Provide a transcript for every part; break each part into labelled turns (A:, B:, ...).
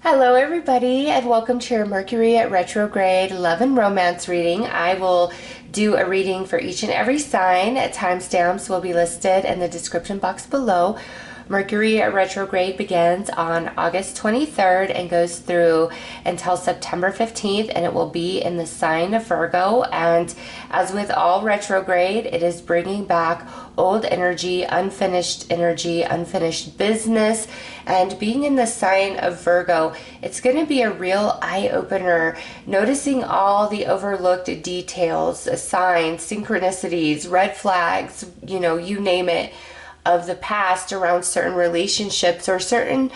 A: Hello everybody and welcome to your Mercury Retrograde Love and Romance reading. I will do a reading for each and every sign. Timestamps will be listed in the description box below. Mercury Retrograde begins on August 23rd and goes through until September 15th, and it will be in the sign of Virgo. And as with all retrograde, it is bringing back old energy, unfinished business. And being in the sign of Virgo, it's going to be a real eye-opener, noticing all the overlooked details, signs, synchronicities, red flags, you name it, of the past around certain relationships or certain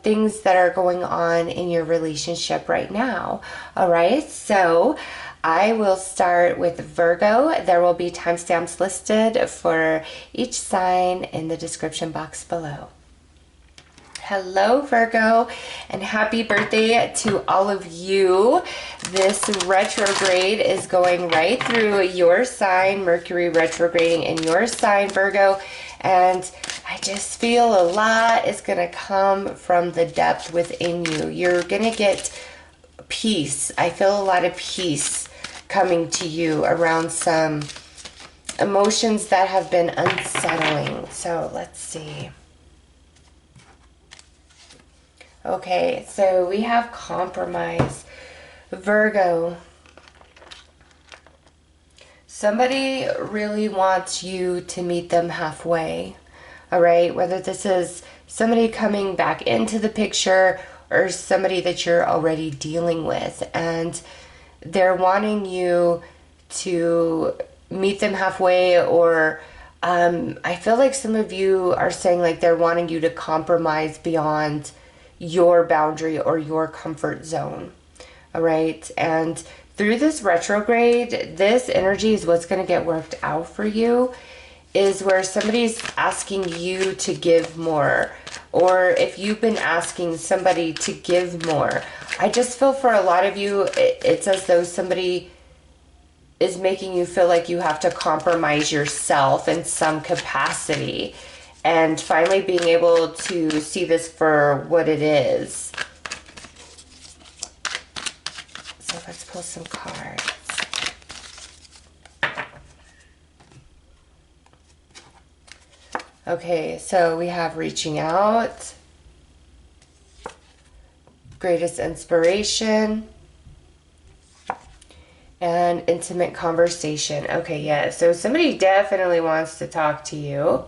A: things that are going on in your relationship right now. All right, so I will start with Virgo. There will be timestamps listed for each sign in the description box below. Hello Virgo, and happy birthday to all of you. This retrograde is going right through your sign, Mercury retrograding in your sign, Virgo. And I just feel a lot is going to come from the depth within you. You're going to get peace. I feel a lot of peace coming to you around some emotions that have been unsettling. So let's see. Okay, so we have compromise. Virgo. Somebody really wants you to meet them halfway, all right? Whether this is somebody coming back into the picture or somebody that you're already dealing with, and they're wanting you to meet them halfway, or I feel like some of you are saying like they're wanting you to compromise beyond your boundary or your comfort zone, all right? And through this retrograde, this energy is what's going to get worked out for you, is where somebody's asking you to give more, or if you've been asking somebody to give more. I just feel for a lot of you, it's as though somebody is making you feel like you have to compromise yourself in some capacity, and finally being able to see this for what it is. So let's pull some cards. Okay, so we have reaching out, greatest inspiration, and intimate conversation. Okay, yeah, so somebody definitely wants to talk to you.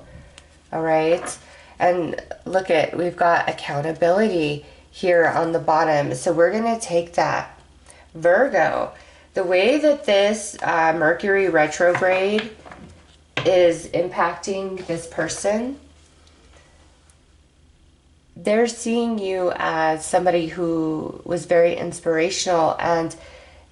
A: All right, and look at, we've got accountability here on the bottom. So we're going to take that. Virgo, the way that this Mercury retrograde is impacting this person, they're seeing you as somebody who was very inspirational, and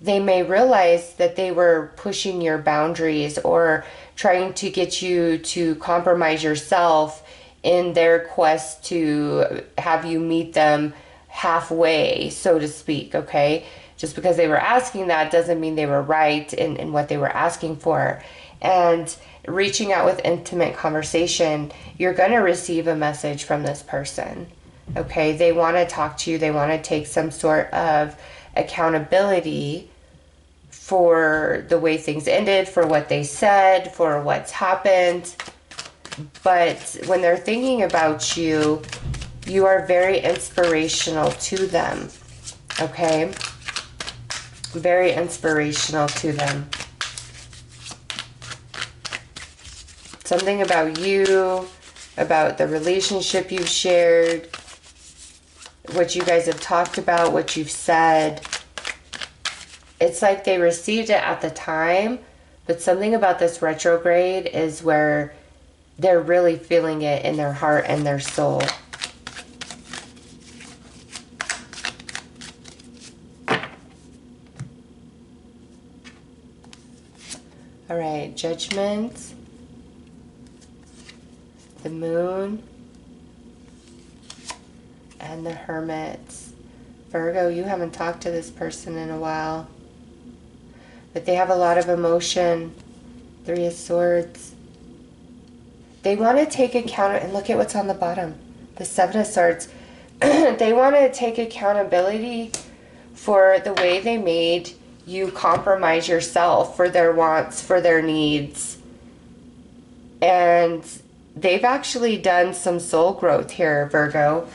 A: they may realize that they were pushing your boundaries or trying to get you to compromise yourself in their quest to have you meet them halfway, so to speak, okay? Just because they were asking that doesn't mean they were right in what they were asking for. And reaching out with intimate conversation, you're going to receive a message from this person, okay? They want to talk to you. They want to take some sort of accountability for the way things ended, for what they said, for what's happened. But when they're thinking about you, you are very inspirational to them, okay? Very inspirational to them. Something about you, about the relationship you've shared, what you guys have talked about, what you've said. It's like they received it at the time, but something about this retrograde is where they're really feeling it in their heart and their soul. All right, Judgment, the Moon, and the Hermit. Virgo, you haven't talked to this person in a while, but they have a lot of emotion. Three of Swords. They want to take account, and look at what's on the bottom. The Seven of Swords. they want to take accountability for the way they made you compromise yourself for their wants, for their needs. And they've actually done some soul growth here, Virgo.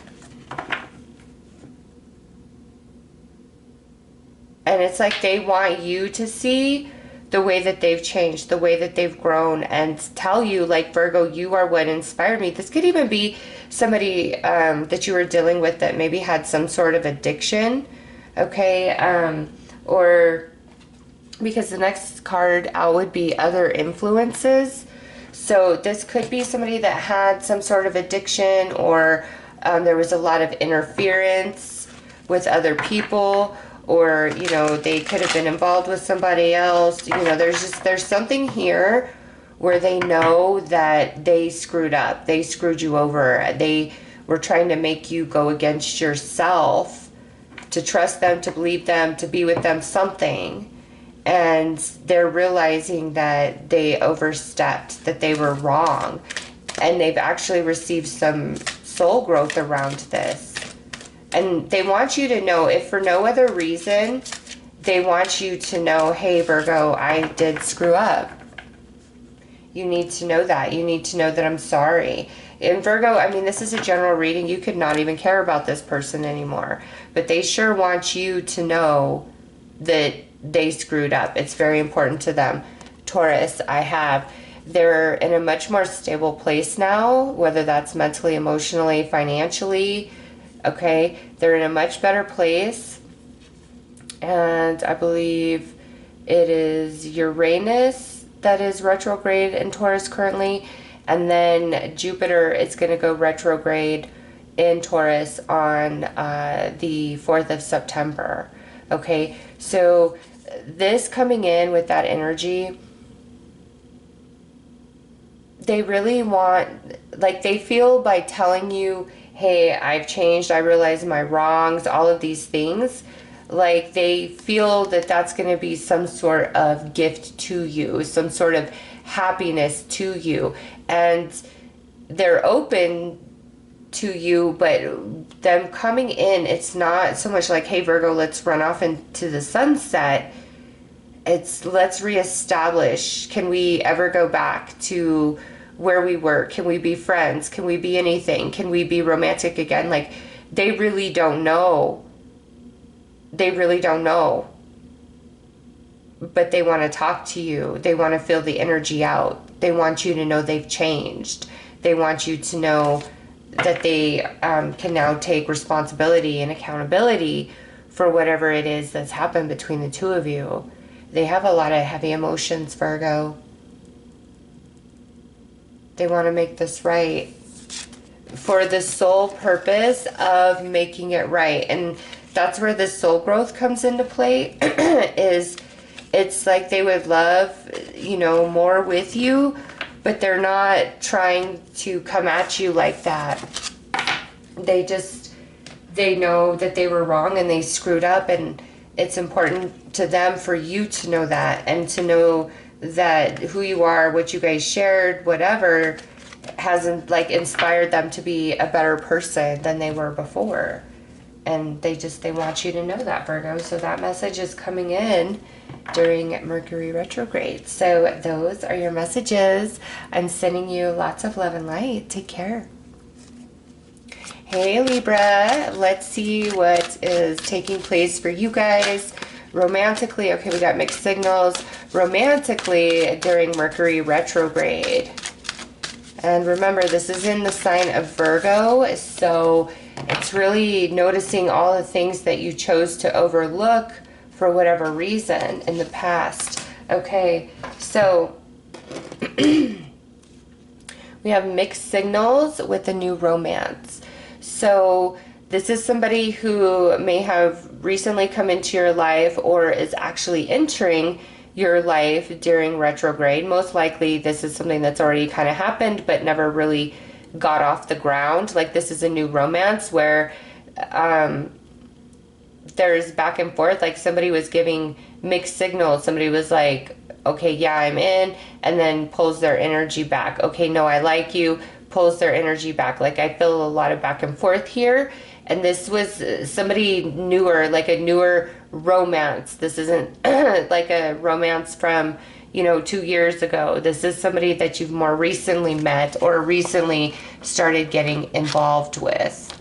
A: And it's like they want you to see the way that they've changed, the way that they've grown, and tell you, like, Virgo, you are what inspired me. This could even be somebody that you were dealing with that maybe had some sort of addiction, okay? Or because the next card out would be other influences. So this could be somebody that had some sort of addiction, or there was a lot of interference with other people, or, you know, they could have been involved with somebody else. You know, there's something here where they know that they screwed up. They screwed you over. They were trying to make you go against yourself, to trust them, to believe them, to be with them, something. And they're realizing that they overstepped, that they were wrong. And they've actually received some soul growth around this. And they want you to know, if for no other reason, they want you to know, hey, Virgo, I did screw up. You need to know that. You need to know that I'm sorry. And Virgo, I mean, this is a general reading. You could not even care about this person anymore. But they sure want you to know that they screwed up. It's very important to them. Taurus, they're in a much more stable place now, whether that's mentally, emotionally, financially. Okay, they're in a much better place. And I believe it is Uranus that is retrograde in Taurus currently. And then Jupiter is going to go retrograde in Taurus on the 4th of September. Okay, so this coming in with that energy, they really want, like, they feel by telling you, hey, I've changed, I realize my wrongs, all of these things, like they feel that that's going to be some sort of gift to you, some sort of happiness to you. And they're open to you, but them coming in, it's not so much like, hey, Virgo, let's run off into the sunset. It's let's reestablish. Can we ever go back to where we were? Can we be friends? Can we be anything? Can we be romantic again? Like, they really don't know. They really don't know. But they want to talk to you. They want to feel the energy out. They want you to know they've changed. They want you to know that they can now take responsibility and accountability for whatever it is that's happened between the two of you. They have a lot of heavy emotions, Virgo. They want to make this right for the sole purpose of making it right. And that's where the soul growth comes into play. Is it's like they would love, you know, more with you, but they're not trying to come at you like that. They know that they were wrong and they screwed up, and it's important to them for you to know that, and to know that who you are, what you guys shared, whatever, hasn't like inspired them to be a better person than they were before. And they want you to know that, Virgo. So that message is coming in during Mercury retrograde. So those are your messages. I'm sending you lots of love and light. Take care. Hey, Libra. Let's see what is taking place for you guys romantically. Okay, we got mixed signals. Romantically during Mercury retrograde. And remember, this is in the sign of Virgo, so it's really noticing all the things that you chose to overlook for whatever reason in the past. Okay, so we have mixed signals with a new romance. So this is somebody who may have recently come into your life or is actually entering your life during retrograde. Most likely this is something that's already kind of happened but never really got off the ground. Like, this is a new romance where there's back and forth. Like, somebody was giving mixed signals. Somebody was like, okay, yeah, I'm in, and then pulls their energy back. Okay, no, I like you, pulls their energy back. Like, I feel a lot of back and forth here, And this was somebody newer, like a newer romance. This isn't like a romance from, you know, 2 years ago. This is somebody that you've more recently met or recently started getting involved with.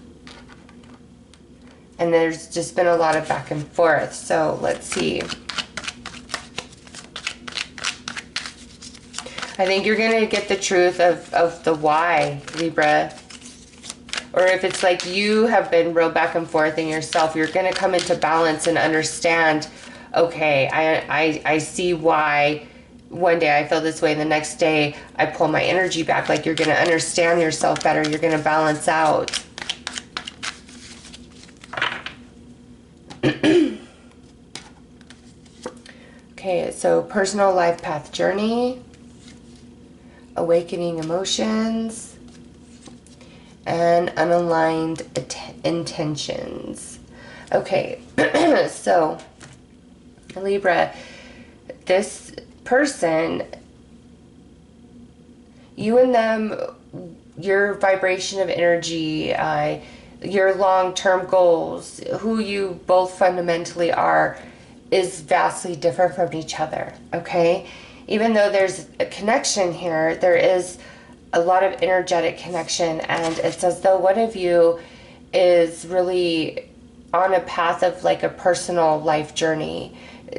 A: And there's just been a lot of back and forth. So let's see. I think you're going to get the truth of the why, Libra. Or if it's like you have been real back and forth in yourself, you're going to come into balance and understand, okay, I see why one day I feel this way and the next day I pull my energy back. Like you're going to understand yourself better. You're going to balance out. Okay, so personal life path journey, awakening emotions, and unaligned intentions. Okay, so Libra, this person, you and them, your vibration of energy, your long-term goals, who you both fundamentally are, is vastly different from each other, okay? Even though there's a connection here, there is a lot of energetic connection, and it's as though one of you is really on a path of like a personal life journey,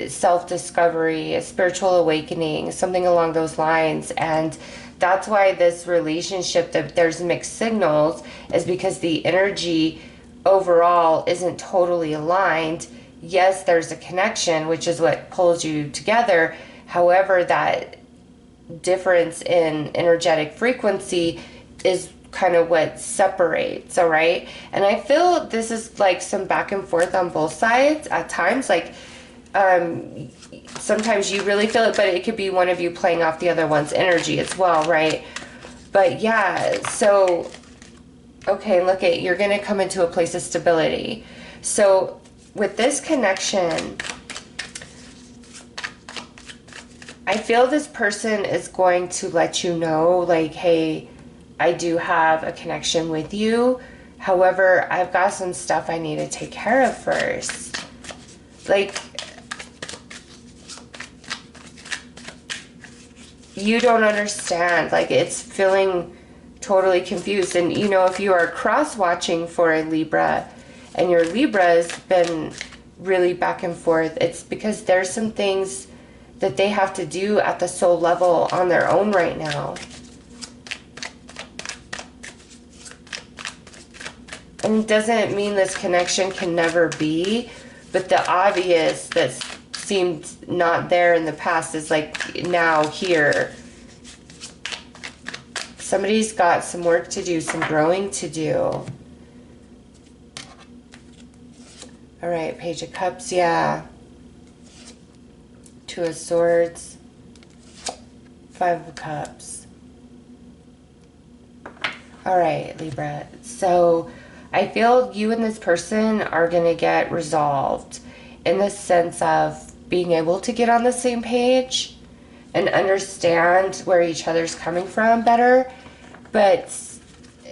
A: self-discovery, a spiritual awakening, something along those lines. And that's why this relationship, that there's mixed signals, is because the energy overall isn't totally aligned. Yes, there's a connection, which is what pulls you together. However, that difference in energetic frequency is kind of what separates, all right? And I feel this is like some back and forth on both sides at times. Like, sometimes you really feel it, but it could be one of you playing off the other one's energy as well, right? But yeah, so, okay, look at, you're going to come into a place of stability. So with this connection, I feel this person is going to let you know, like, hey, I do have a connection with you. However, I've got some stuff I need to take care of first. Like, you don't understand. Like, it's feeling totally confused. And, you know, if you are cross-watching for a Libra and your Libra's been really back and forth, it's because there's some things that they have to do at the soul level on their own right now. And it doesn't mean this connection can never be, but the obvious that seemed not there in the past is like now here. Somebody's got some work to do, some growing to do. All right, Page of Cups, yeah. Two of Swords, Five of Cups. All right, Libra. So I feel you and this person are going to get resolved in the sense of being able to get on the same page and understand where each other's coming from better. But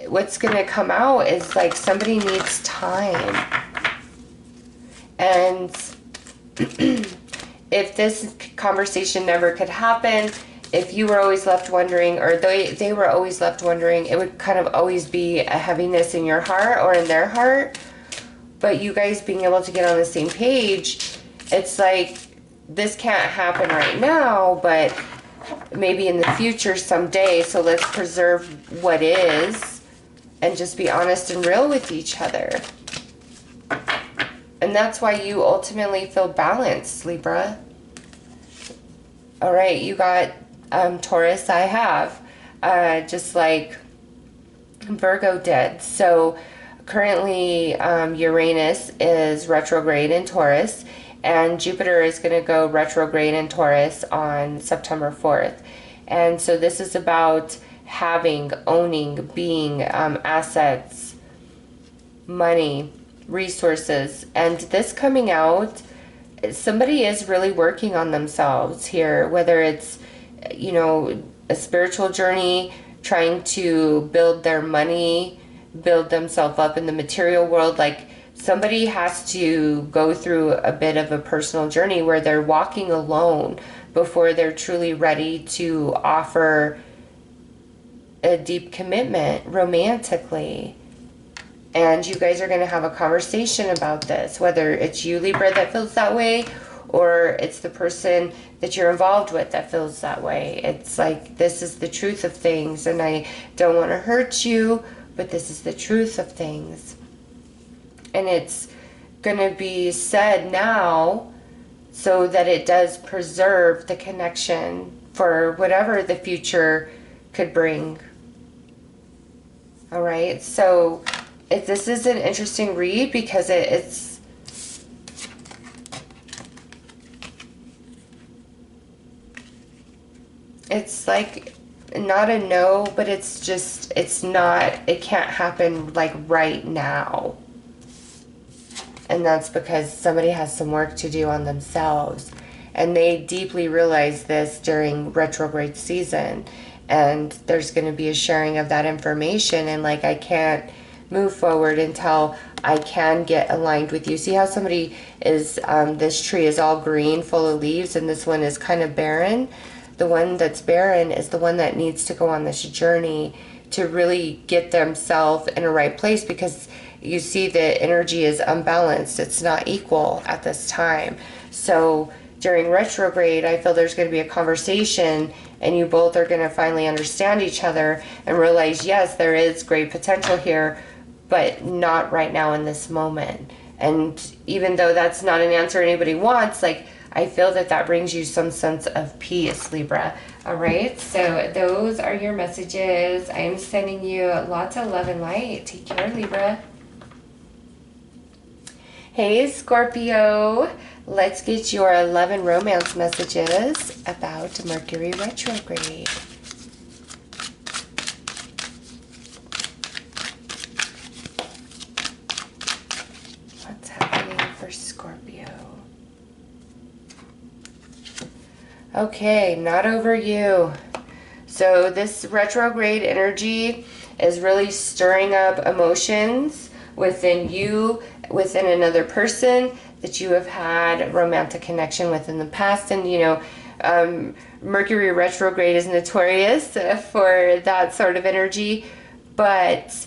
A: what's going to come out is like somebody needs time. And if this conversation never could happen, if you were always left wondering, or they were always left wondering, it would kind of always be a heaviness in your heart or in their heart. But you guys being able to get on the same page, it's like, this can't happen right now, but maybe in the future someday. So let's preserve what is and just be honest and real with each other. And that's why you ultimately feel balanced, Libra. All right, you got Taurus, I have, just like Virgo did. So currently Uranus is retrograde in Taurus, and Jupiter is going to go retrograde in Taurus on September 4th. And so this is about having, owning, being, assets, money, resources. And this coming out, somebody is really working on themselves here, whether it's, you know, a spiritual journey, trying to build their money build themselves up in the material world. Like, somebody has to go through a bit of a personal journey where they're walking alone before they're truly ready to offer a deep commitment romantically. And you guys are going to have a conversation about this, whether it's you, Libra, that feels that way, or it's the person that you're involved with that feels that way. It's like, this is the truth of things, and I don't want to hurt you, but this is the truth of things. And it's going to be said now so that it does preserve the connection for whatever the future could bring. All right, so this is an interesting read because it's like not a no, but it's just, it's not, it can't happen like right now. And that's because somebody has some work to do on themselves. And they deeply realize this during retrograde season. And there's going to be a sharing of that information. And like, I can't move forward until I can get aligned with you. See how somebody is, this tree is all green, full of leaves, and this one is kind of barren? The one that's barren is the one that needs to go on this journey to really get themselves in a right place, because you see the energy is unbalanced. It's not equal at this time. So during retrograde, I feel there's going to be a conversation, and you both are going to finally understand each other and realize, yes, there is great potential here, but not right now in this moment. And even though that's not an answer anybody wants, like, I feel that that brings you some sense of peace, Libra. All right, so those are your messages. I'm sending you lots of love and light. Take care, Libra. Hey, Scorpio. Let's get your love and romance messages about Mercury retrograde. What's happening for Scorpio? Okay, not over you. So this retrograde energy is really stirring up emotions within you, within another person that you have had romantic connection with in the past. And you know, Mercury retrograde is notorious for that sort of energy, but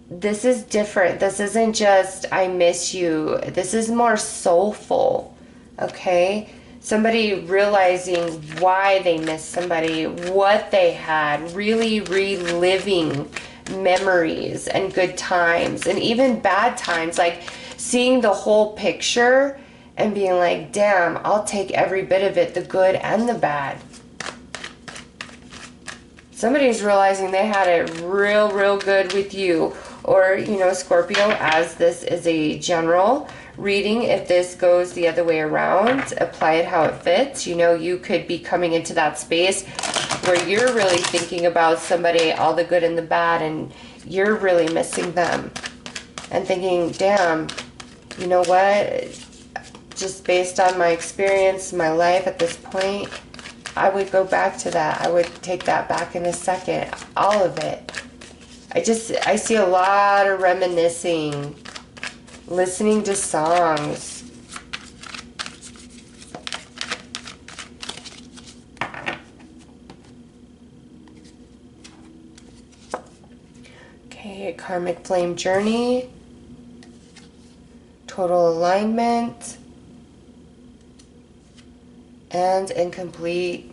A: this is different. This isn't just I miss you. This is more soulful. Okay, somebody realizing why they miss somebody, what they had, really reliving memories and good times and even bad times, like seeing the whole picture and being like, damn, I'll take every bit of it, the good and the bad. Somebody's realizing they had it real good with you. Or, you know, Scorpio, as this is a general reading, if this goes the other way around, apply it how it fits. You know, you could be coming into that space where you're really thinking about somebody, all the good and the bad, and you're really missing them and thinking, damn, you know what, just based on my experience, my life at this point, I would go back to that. I would take that back in a second, all of it. I see a lot of reminiscing, listening to songs. Okay, karmic flame journey, total alignment, and incomplete.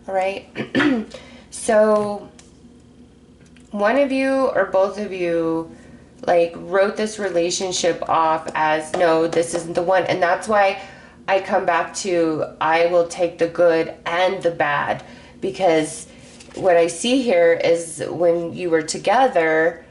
A: All right, so one of you or both of you like wrote this relationship off as, no, this isn't the one. And that's why I come back to, I will take the good and the bad, because what I see here is when you were together,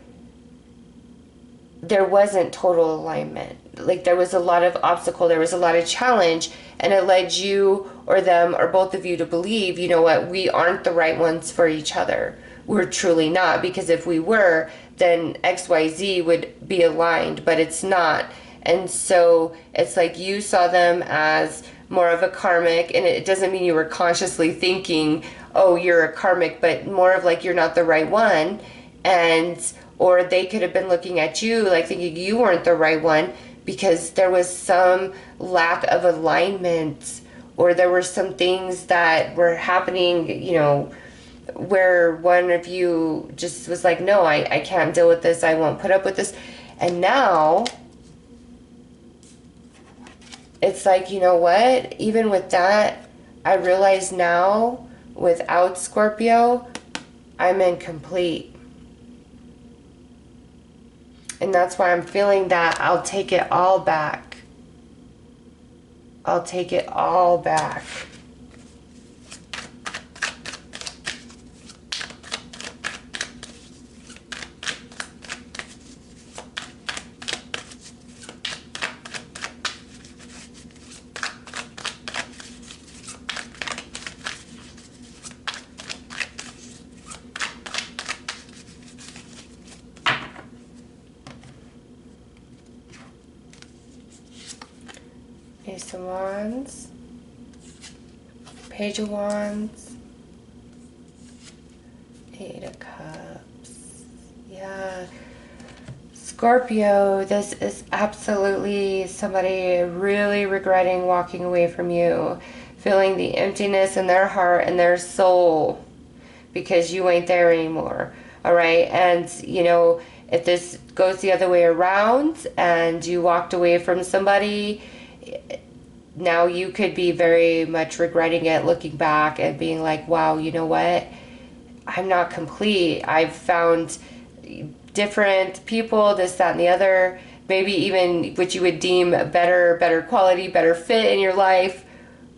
A: there wasn't total alignment. Like, there was a lot of obstacle, there was a lot of challenge, and it led you or them or both of you to believe, you know what, we aren't the right ones for each other. We're truly not, because if we were, then XYZ would be aligned, but it's not. And so it's like you saw them as more of a karmic, and it doesn't mean you were consciously thinking, oh, you're a karmic, but more of like you're not the right one. And or they could have been looking at you like thinking you weren't the right one because there was some lack of alignment, or there were some things that were happening, you know, where one of you just was like, no, I can't deal with this, I won't put up with this. And now it's like, you know what, even with that, I realize now without Scorpio, I'm incomplete. And that's why I'm feeling that I'll take it all back. I'll take it all back. Ace of Wands, Page of Wands, Eight of Cups. Yeah. Scorpio, this is absolutely somebody really regretting walking away from you, feeling the emptiness in their heart and their soul because you ain't there anymore. All right. And, you know, if this goes the other way around and you walked away from somebody, now you could be very much regretting it, looking back and being like, wow, you know what? I'm not complete. I've found different people, this, that, and the other, maybe even what you would deem better quality, better fit in your life.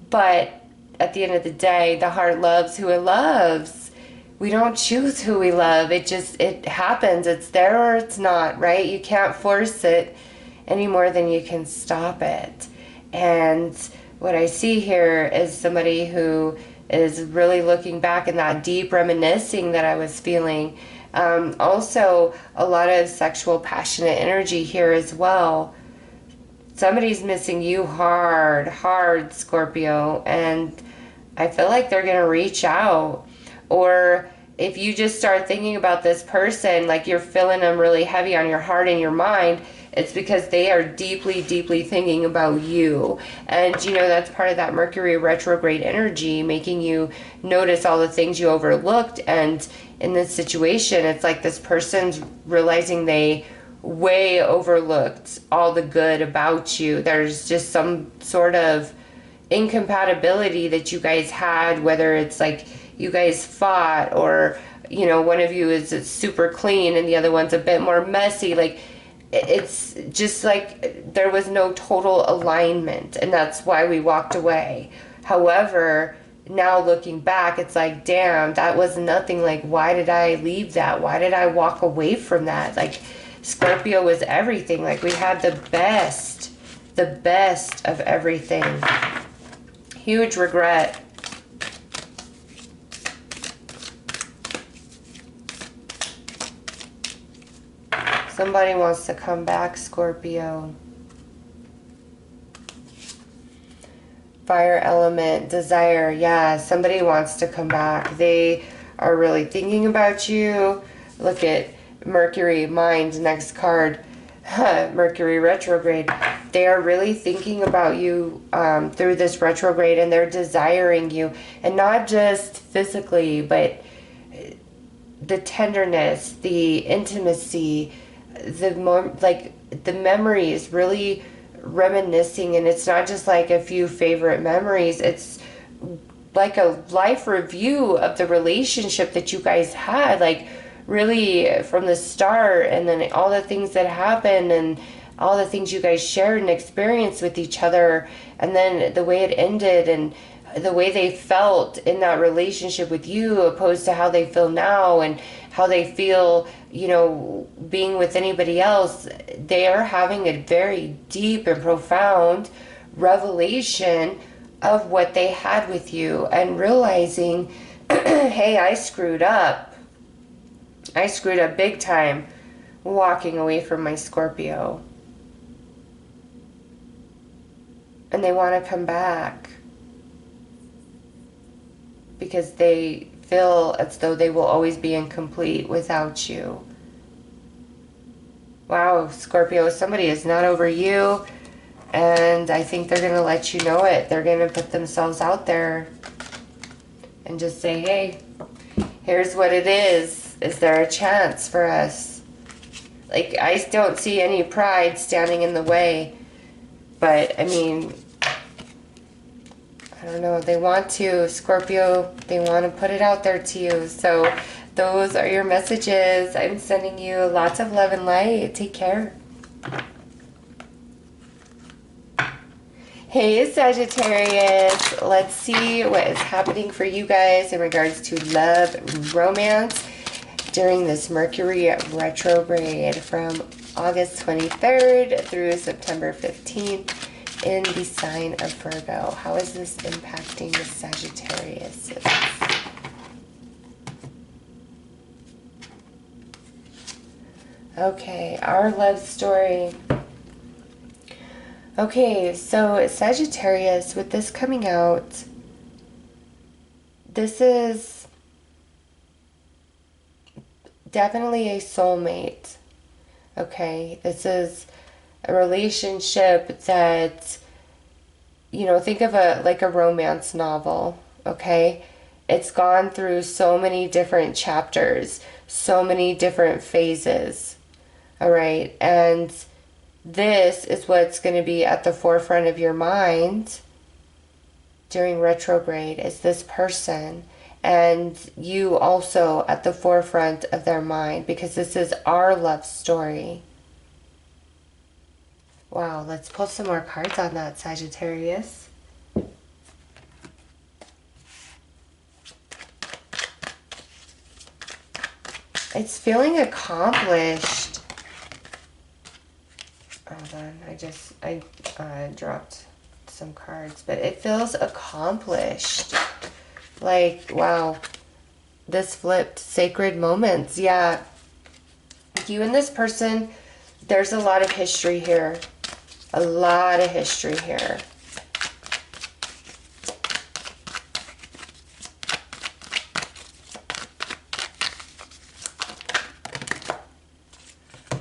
A: But at the end of the day, the heart loves who it loves. We don't choose who we love. It happens. It's there or it's not, right? You can't force it any more than you can stop it. And what I see here is somebody who is really looking back in that deep reminiscing that I was feeling. Also, a lot of sexual, passionate energy here as well. Somebody's missing you hard, Scorpio. And I feel like they're going to reach out. Or if you just start thinking about this person, like you're feeling them really heavy on your heart and your mind, it's because they are deeply, deeply thinking about you. And, you know, that's part of that Mercury retrograde energy, making you notice all the things you overlooked. And in this situation, it's like this person's realizing they way overlooked all the good about you. There's just some sort of incompatibility that you guys had, whether it's like you guys fought, or, you know, one of you is super clean and the other one's a bit more messy. Like, it's just like there was no total alignment, and that's why we walked away. However, now looking back, it's like, damn, that was nothing. Like, why did I leave that? Why did I walk away from that? Like, Scorpio was everything. Like, we had the best of everything. Huge regret. Somebody wants to come back, Scorpio. Fire element, desire. Yeah, somebody wants to come back. They are really thinking about you. Look at Mercury, mind, next card. Mercury retrograde. They are really thinking about you through this retrograde, and they're desiring you. And not just physically, but the tenderness, the intimacy, the memories, really reminiscing. And it's not just like a few favorite memories, it's like a life review of the relationship that you guys had, like really from the start, and then all the things that happened and all the things you guys shared and experienced with each other, and then the way it ended and the way they felt in that relationship with you opposed to how they feel now and how they feel, you know, being with anybody else. They are having a very deep and profound revelation of what they had with you and realizing, hey, I screwed up. I screwed up big time walking away from my Scorpio. And they want to come back because they feel as though they will always be incomplete without you. Wow, Scorpio, somebody is not over you, and I think they're going to let you know it. They're going to put themselves out there and just say, hey, here's what it is. Is there a chance for us? Like, I don't see any pride standing in the way, but, I mean, I don't know. They want to, Scorpio, they want to put it out there to you. So those are your messages. I'm sending you lots of love and light. Take care. Hey, Sagittarius. Let's see what is happening for you guys in regards to love, romance during this Mercury retrograde from August 23rd through September 15th. In the sign of Virgo. How is this impacting the Sagittarius? Okay, our love story. Okay, so Sagittarius, with this coming out, this is definitely a soulmate. Okay, this is a relationship that, you know, think of like a romance novel, okay? It's gone through so many different chapters, so many different phases, all right? And this is what's going to be at the forefront of your mind during retrograde, is this person, and you also at the forefront of their mind, because this is our love story. Wow, let's pull some more cards on that, Sagittarius. It's feeling accomplished. Hold on, I dropped some cards, but it feels accomplished. Like, wow, this flipped. Sacred moments. Yeah, you and this person, there's a lot of history here. A lot of history here.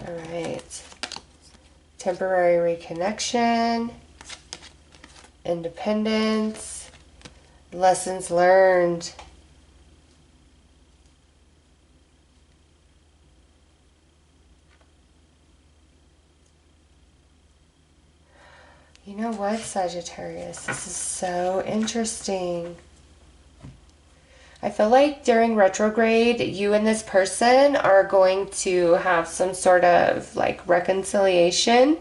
A: All right. Temporary reconnection. Independence. Lessons learned. You know what, Sagittarius? This is so interesting. I feel like during retrograde, you and this person are going to have some sort of like reconciliation,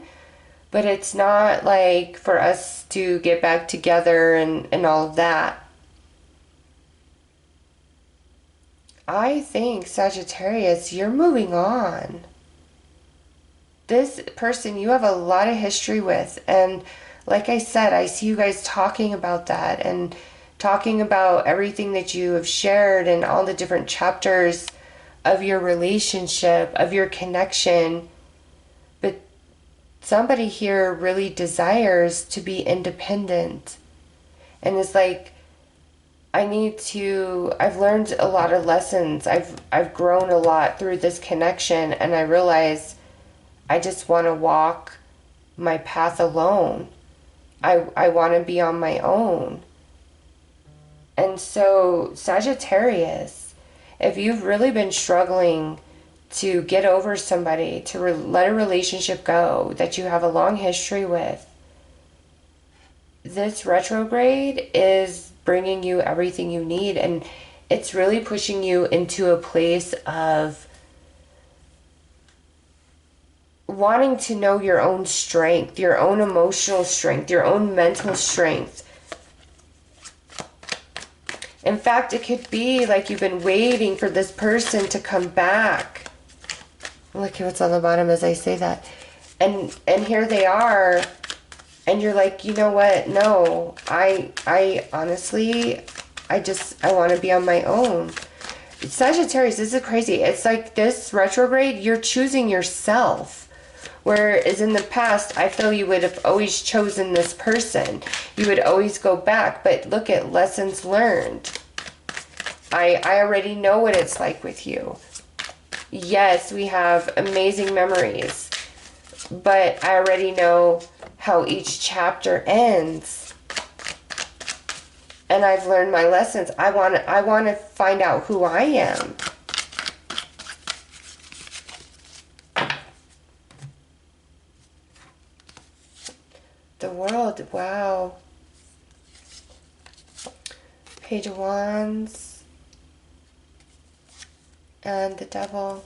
A: but it's not like for us to get back together and all of that. I think, Sagittarius, you're moving on. This person you have a lot of history with, and like I said, I see you guys talking about that and talking about everything that you have shared and all the different chapters of your relationship, of your connection. But somebody here really desires to be independent, and it's like, I've learned a lot of lessons. I've grown a lot through this connection, and I realize I just want to walk my path alone. I want to be on my own. And so, Sagittarius, if you've really been struggling to get over somebody, to let a relationship go that you have a long history with, this retrograde is bringing you everything you need, and it's really pushing you into a place of wanting to know your own strength, your own emotional strength, your own mental strength. In fact, it could be like you've been waiting for this person to come back. Look at what's on the bottom as I say that. And here they are, and you're like, you know what? No, I honestly, I want to be on my own. Sagittarius, this is crazy. It's like this retrograde, you're choosing yourself. Whereas in the past, I feel you would have always chosen this person. You would always go back, but look at lessons learned. I already know what it's like with you. Yes, we have amazing memories, but I already know how each chapter ends. And I've learned my lessons. I want to find out who I am. The World, wow. Page of Wands. And the Devil.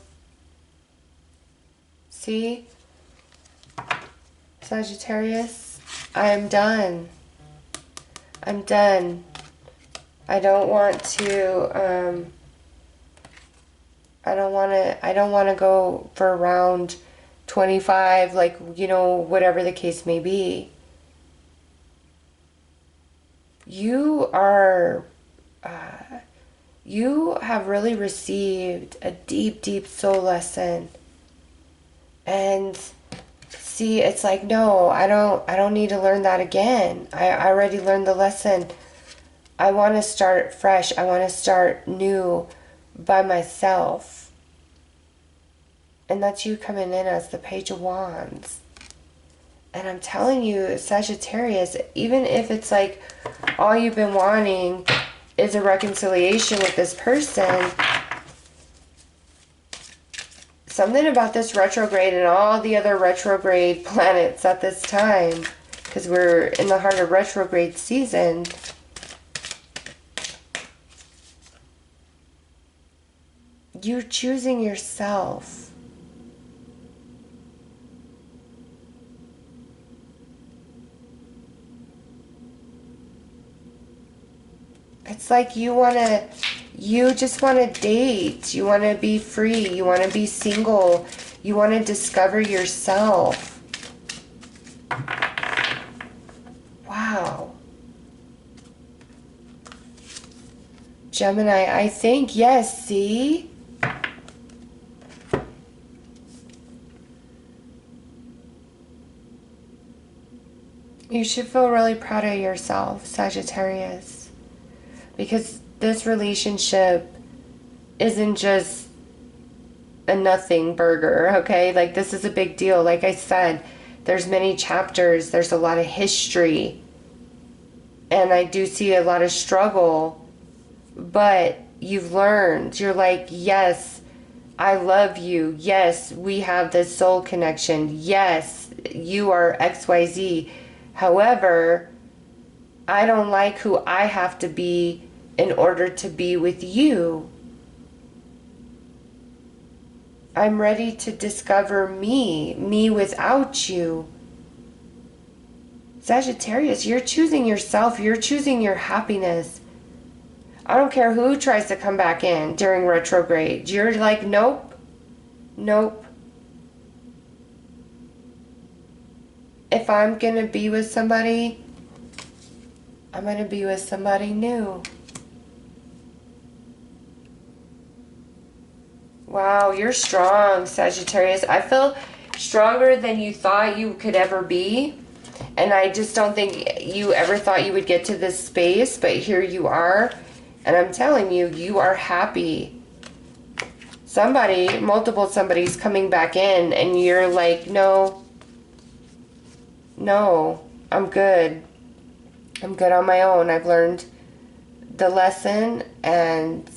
A: See? Sagittarius, I am done. I'm done. I don't want to, I don't want to go for round 25, like, you know, whatever the case may be. You are, you have really received a deep, deep soul lesson. And see, it's like, no, I don't need to learn that again. I already learned the lesson. I want to start fresh. I want to start new by myself. And that's you coming in as the Page of Wands. And I'm telling you, Sagittarius, even if it's like all you've been wanting is a reconciliation with this person, something about this retrograde and all the other retrograde planets at this time, because we're in the heart of retrograde season, you're choosing yourself. It's like you just want to date. You want to be free. You want to be single. You want to discover yourself. Wow. Gemini, I think, yes, see? You should feel really proud of yourself, Sagittarius. Because this relationship isn't just a nothing burger, okay? Like, this is a big deal. Like I said, there's many chapters. There's a lot of history. And I do see a lot of struggle. But you've learned. You're like, yes, I love you. Yes, we have this soul connection. Yes, you are XYZ. However, I don't like who I have to be in order to be with you. I'm ready to discover me without you. Sagittarius, you're choosing yourself. You're choosing your happiness. I don't care who tries to come back in during retrograde. You're like, nope, nope. If I'm going to be with somebody, I'm going to be with somebody new. Wow, you're strong, Sagittarius. I feel stronger than you thought you could ever be. And I just don't think you ever thought you would get to this space. But here you are. And I'm telling you, you are happy. Multiple somebody's coming back in. And you're like, no, I'm good. I'm good on my own. I've learned the lesson, and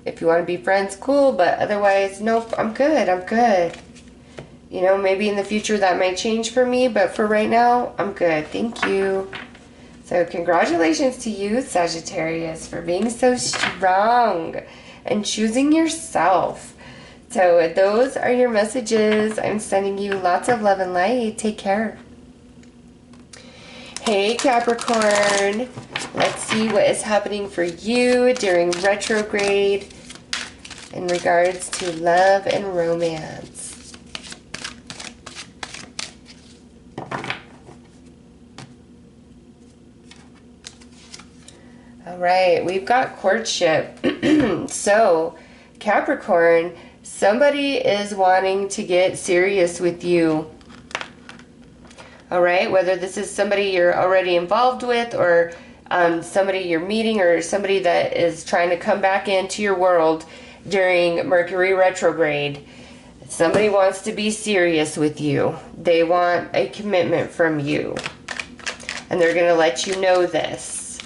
A: if you want to be friends, cool, but otherwise, nope, I'm good. You know, maybe in the future that might change for me, but for right now, I'm good. Thank you. So congratulations to you, Sagittarius, for being so strong and choosing yourself. So those are your messages. I'm sending you lots of love and light. Take care. Hey Capricorn, let's see what is happening for you during retrograde in regards to love and romance. All right, we've got courtship. So Capricorn, Somebody is wanting to get serious with you. All right, whether this is somebody you're already involved with, or somebody you're meeting, or somebody that is trying to come back into your world during Mercury retrograde. Somebody wants to be serious with you. They want a commitment from you. And they're going to let you know this.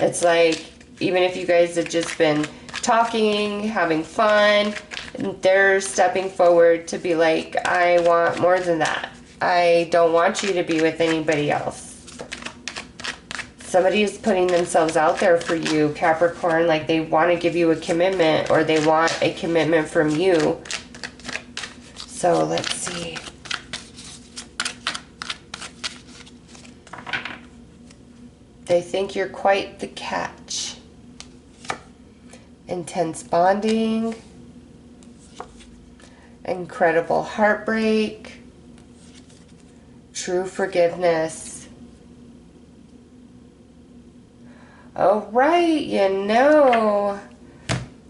A: It's like, even if you guys have just been talking, having fun, they're stepping forward to be like, I want more than that. I don't want you to be with anybody else. Somebody is putting themselves out there for you, Capricorn, like they want to give you a commitment, or they want a commitment from you. So let's see. They think you're quite the catch. Intense bonding. Incredible heartbreak. True forgiveness. All right, you know,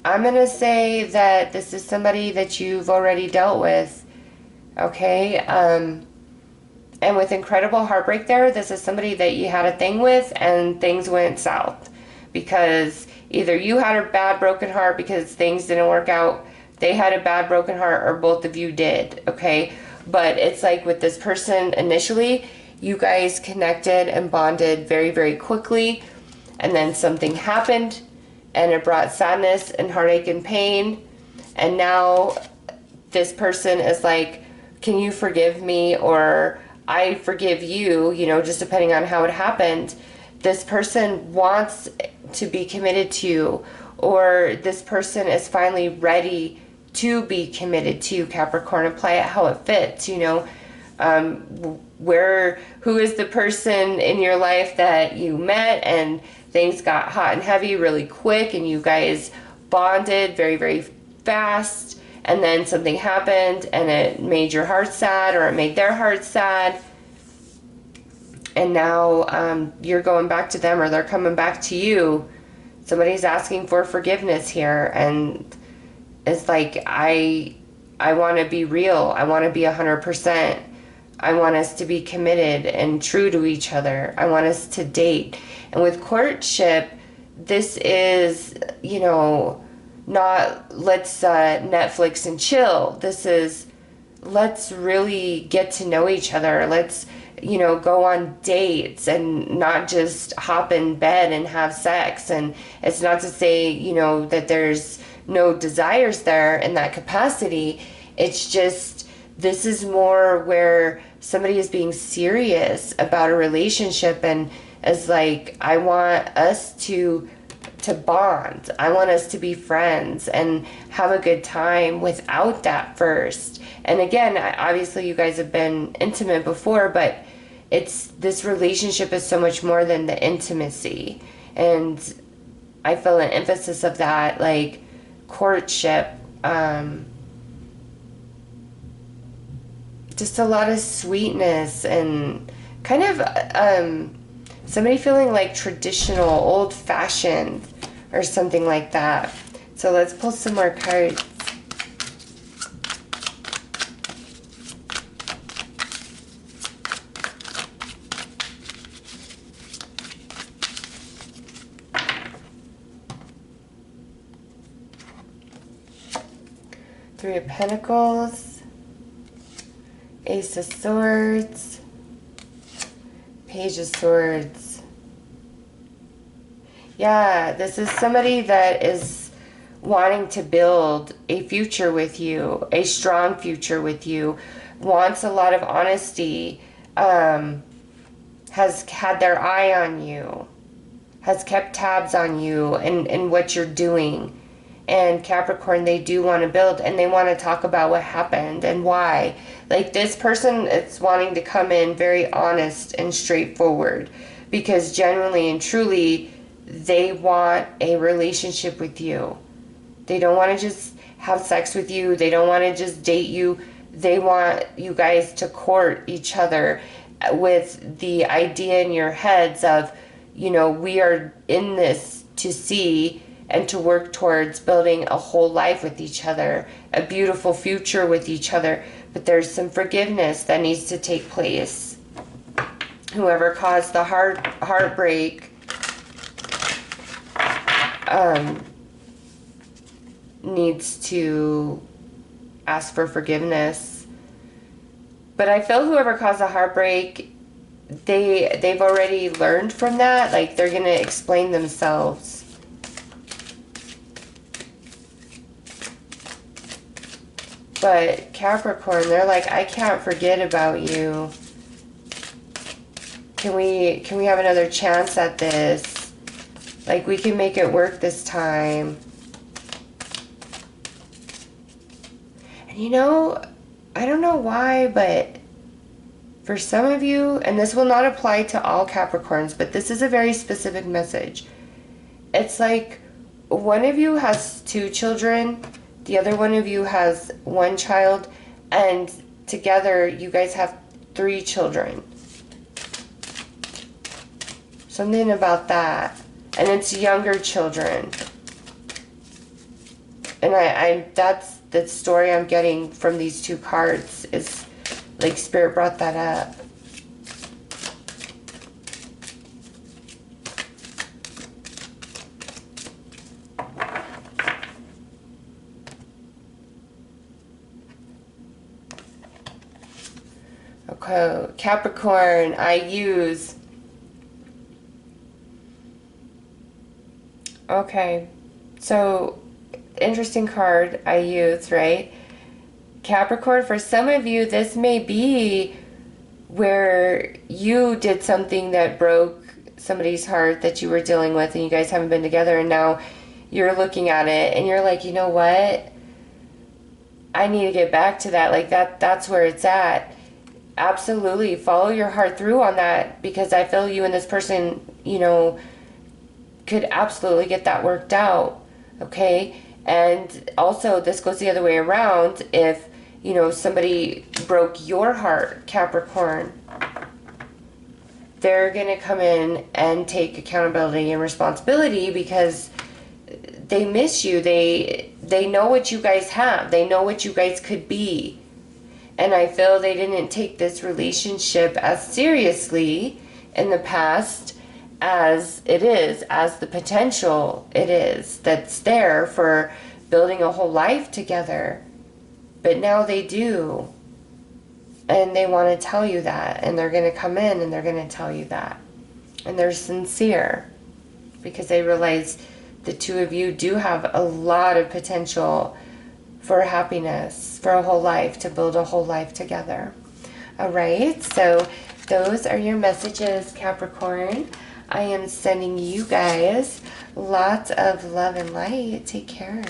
A: I'm going to say that this is somebody that you've already dealt with, okay? And with incredible heartbreak there, this is somebody that you had a thing with and things went south. Because either you had a bad broken heart because things didn't work out, they had a bad broken heart, or both of you did, okay? But it's like with this person initially, you guys connected and bonded very, very quickly. And then something happened and it brought sadness and heartache and pain. And now this person is like, can you forgive me? Or I forgive you, you know, just depending on how it happened. This person wants to be committed to you, or this person is finally ready to be committed to you, Capricorn. Apply it how it fits, you know. Who is the person in your life that you met and things got hot and heavy really quick and you guys bonded very, very fast, and then something happened and it made your heart sad, or it made their heart sad, and now you're going back to them, or they're coming back to you. Somebody's asking for forgiveness here, and it's like, I want to be real. I want to be 100%. I want us to be committed and true to each other. I want us to date. And with courtship, this is, you know, not let's Netflix and chill. This is, let's really get to know each other. Let's, you know, go on dates and not just hop in bed and have sex. And it's not to say, you know, that there's no desires there in that capacity. It's just, this is more where somebody is being serious about a relationship and is like, I want us to bond. I want us to be friends and have a good time without that first. And again, obviously you guys have been intimate before, but this relationship is so much more than the intimacy. And I feel an emphasis of that, like courtship, just a lot of sweetness and kind of somebody feeling like traditional, old-fashioned, or something like that. So let's pull some more cards. Three of Pentacles, Ace of Swords, Page of Swords. Yeah, this is somebody that is wanting to build a future with you, a strong future with you, wants a lot of honesty, has had their eye on you, has kept tabs on you and what you're doing. And Capricorn, they do want to build, and they want to talk about what happened and why. Like, this person is wanting to come in very honest and straightforward, because genuinely and truly, they want a relationship with you. They don't want to just have sex with you. They don't want to just date you. They want you guys to court each other with the idea in your heads of, you know, we are in this to see and to work towards building a whole life with each other, a beautiful future with each other. But there's some forgiveness that needs to take place. Whoever caused the heartbreak needs to ask for forgiveness. But I feel whoever caused the heartbreak, they've already learned from that. Like, they're going to explain themselves. But Capricorn, they're like, I can't forget about you. Can we have another chance at this? Like, we can make it work this time. And you know, I don't know why, but for some of you, and this will not apply to all Capricorns, but this is a very specific message. It's like one of you has 2 children, the other one of you has 1 child, and together you guys have 3 children. Something about that. And it's younger children. And that's the story I'm getting from these 2 cards, is like Spirit brought that up. Okay, Capricorn, I use. Okay, so interesting card I use, right? Capricorn, for some of you, this may be where you did something that broke somebody's heart that you were dealing with, and you guys haven't been together, and now you're looking at it and you're like, you know what? I need to get back to that. Like, that's where it's at. Absolutely. Follow your heart through on that, because I feel you and this person, you know, could absolutely get that worked out. Okay? And also, this goes the other way around. If, you know, somebody broke your heart, Capricorn, they're going to come in and take accountability and responsibility because they miss you. They know what you guys have. They know what you guys could be. And I feel they didn't take this relationship as seriously in the past as it is, as the potential it is that's there for building a whole life together. But now they do. And they want to tell you that. And they're going to come in and they're going to tell you that. And they're sincere because they realize the 2 of you do have a lot of potential for happiness, for a whole life, to build a whole life together. All right, so those are your messages, Capricorn. I am sending you guys lots of love and light. Take care.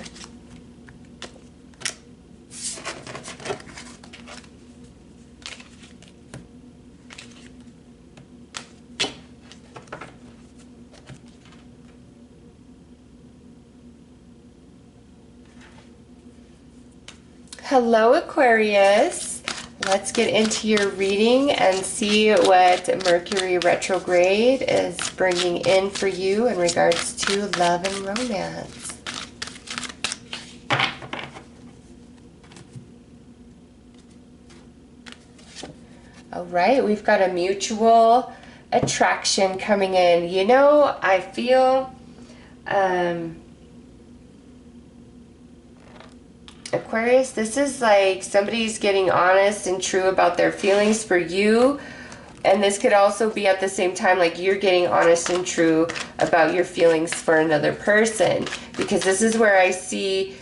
A: Hello, Aquarius. Let's get into your reading and see what Mercury Retrograde is bringing in for you in regards to love and romance. All right, we've got a mutual attraction coming in. You know, I feel Aquarius, this is like somebody's getting honest and true about their feelings for you. And this could also be at the same time like you're getting honest and true about your feelings for another person. Because this is where I see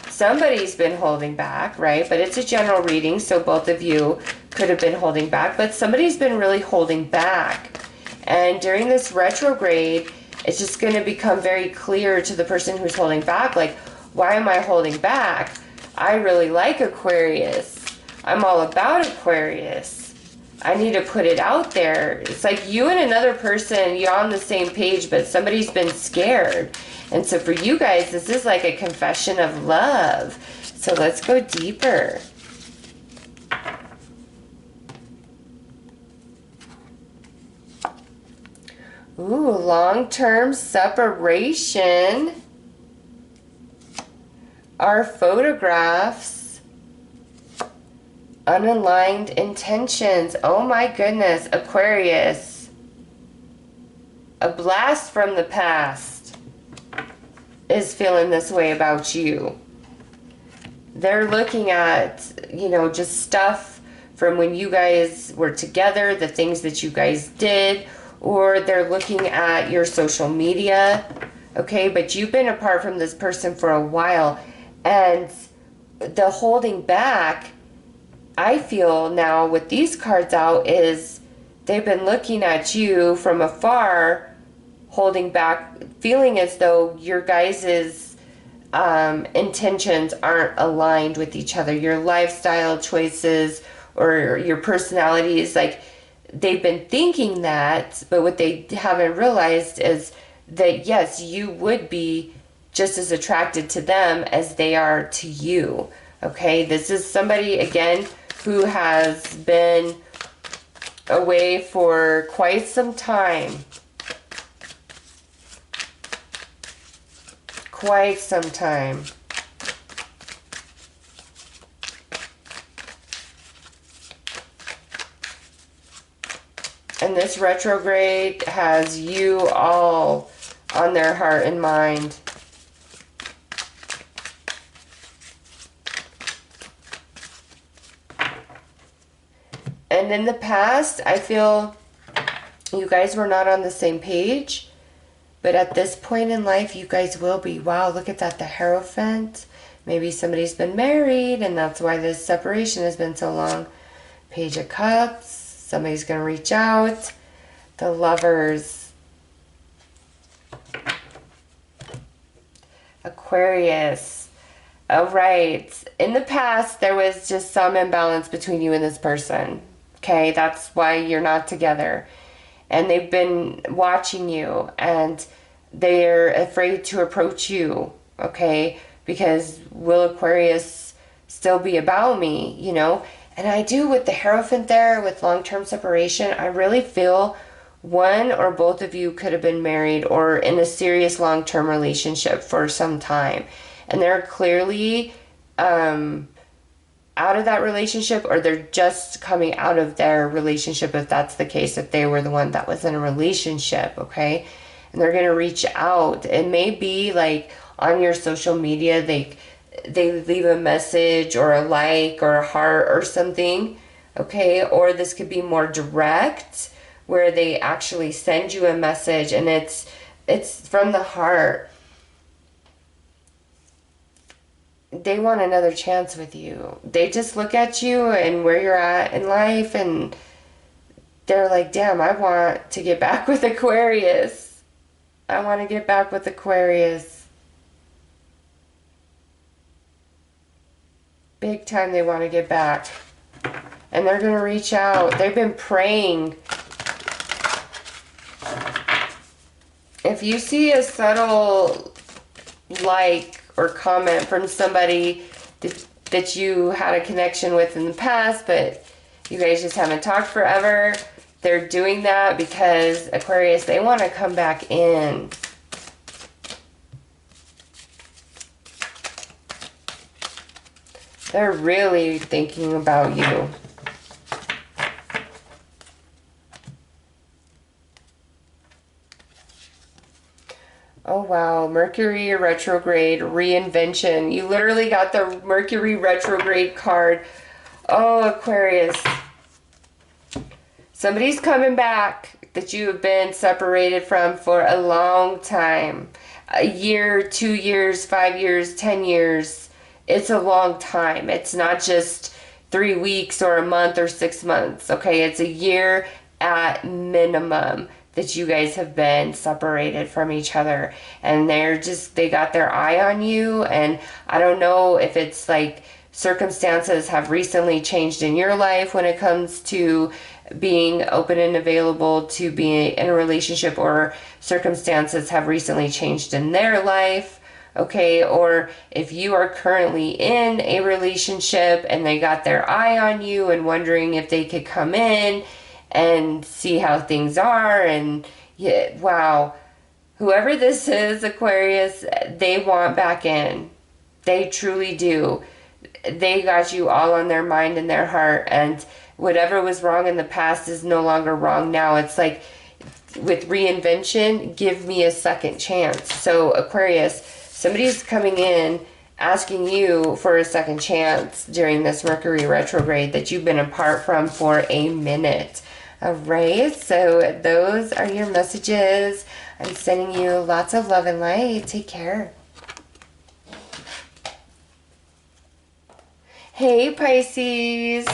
A: somebody's been holding back, right? But it's a general reading, so both of you could have been holding back. But somebody's been really holding back. And during this retrograde, it's just going to become very clear to the person who's holding back, like, why am I holding back? I really like Aquarius. I'm all about Aquarius. I need to put it out there. It's like you and another person, you're on the same page, but somebody's been scared. And so for you guys, this is like a confession of love. So let's go deeper. Ooh, long-term separation. Our photographs. Unaligned intentions. Oh my goodness, Aquarius. A blast from the past is feeling this way about you. They're looking at, you know, just stuff from when you guys were together, the things that you guys did, or they're looking at your social media, okay? But you've been apart from this person for a while, and the holding back, I feel now with these cards out, is they've been looking at you from afar, holding back, feeling as though your guys' intentions aren't aligned with each other. Your lifestyle choices or your personalities, like, they've been thinking that, but what they haven't realized is that, yes, you would be just as attracted to them as they are to you, okay? This is somebody, again, who has been away for quite some time. Quite some time. And this retrograde has you all on their heart and mind. And in the past, I feel you guys were not on the same page. But at this point in life, you guys will be. Wow, look at that, the Hierophant. Maybe somebody's been married, and that's why this separation has been so long. Page of Cups. Somebody's going to reach out. The Lovers. Aquarius. All right. In the past, there was just some imbalance between you and this person. Okay, that's why you're not together. And they've been watching you, and they're afraid to approach you, okay? Because will Aquarius still be about me, you know? And I do, with the Hierophant there, with long-term separation, I really feel one or both of you could have been married or in a serious long-term relationship for some time. And they're clearly out of that relationship, or they're just coming out of their relationship, if that's the case, if they were the one that was in a relationship, okay? And they're going to reach out. It may be like on your social media, they leave a message or a like or a heart or something, okay? Or this could be more direct, where they actually send you a message and it's from the heart. They want another chance with you. They just look at you and where you're at in life, and they're like, damn, I want to get back with Aquarius. I want to get back with Aquarius. Big time they want to get back. And they're going to reach out. They've been praying. If you see a subtle like or comment from somebody that you had a connection with in the past, but you guys just haven't talked forever, they're doing that because, Aquarius, they want to come back in. They're really thinking about you. Oh, wow. Mercury Retrograde, reinvention. You literally got the Mercury Retrograde card. Oh, Aquarius. Somebody's coming back that you have been separated from for a long time. A year, 2 years, 5 years, 10 years. It's a long time. It's not just 3 weeks or a month or 6 months. Okay, it's a year at minimum that you guys have been separated from each other, and they got their eye on you. And I don't know if it's like circumstances have recently changed in your life when it comes to being open and available to be in a relationship, or circumstances have recently changed in their life, okay? Or if you are currently in a relationship and they got their eye on you and wondering if they could come in and see how things are, and Yeah, wow. Whoever this is, Aquarius, they want back in. They truly do. They got you all on their mind and their heart, and whatever was wrong in the past is no longer wrong now. It's like with reinvention, give me a second chance. So Aquarius, somebody's coming in asking you for a second chance during this Mercury retrograde that you've been apart from for a minute. All right, so those are your messages. I'm sending you lots of love and light. Take care. Hey, Pisces.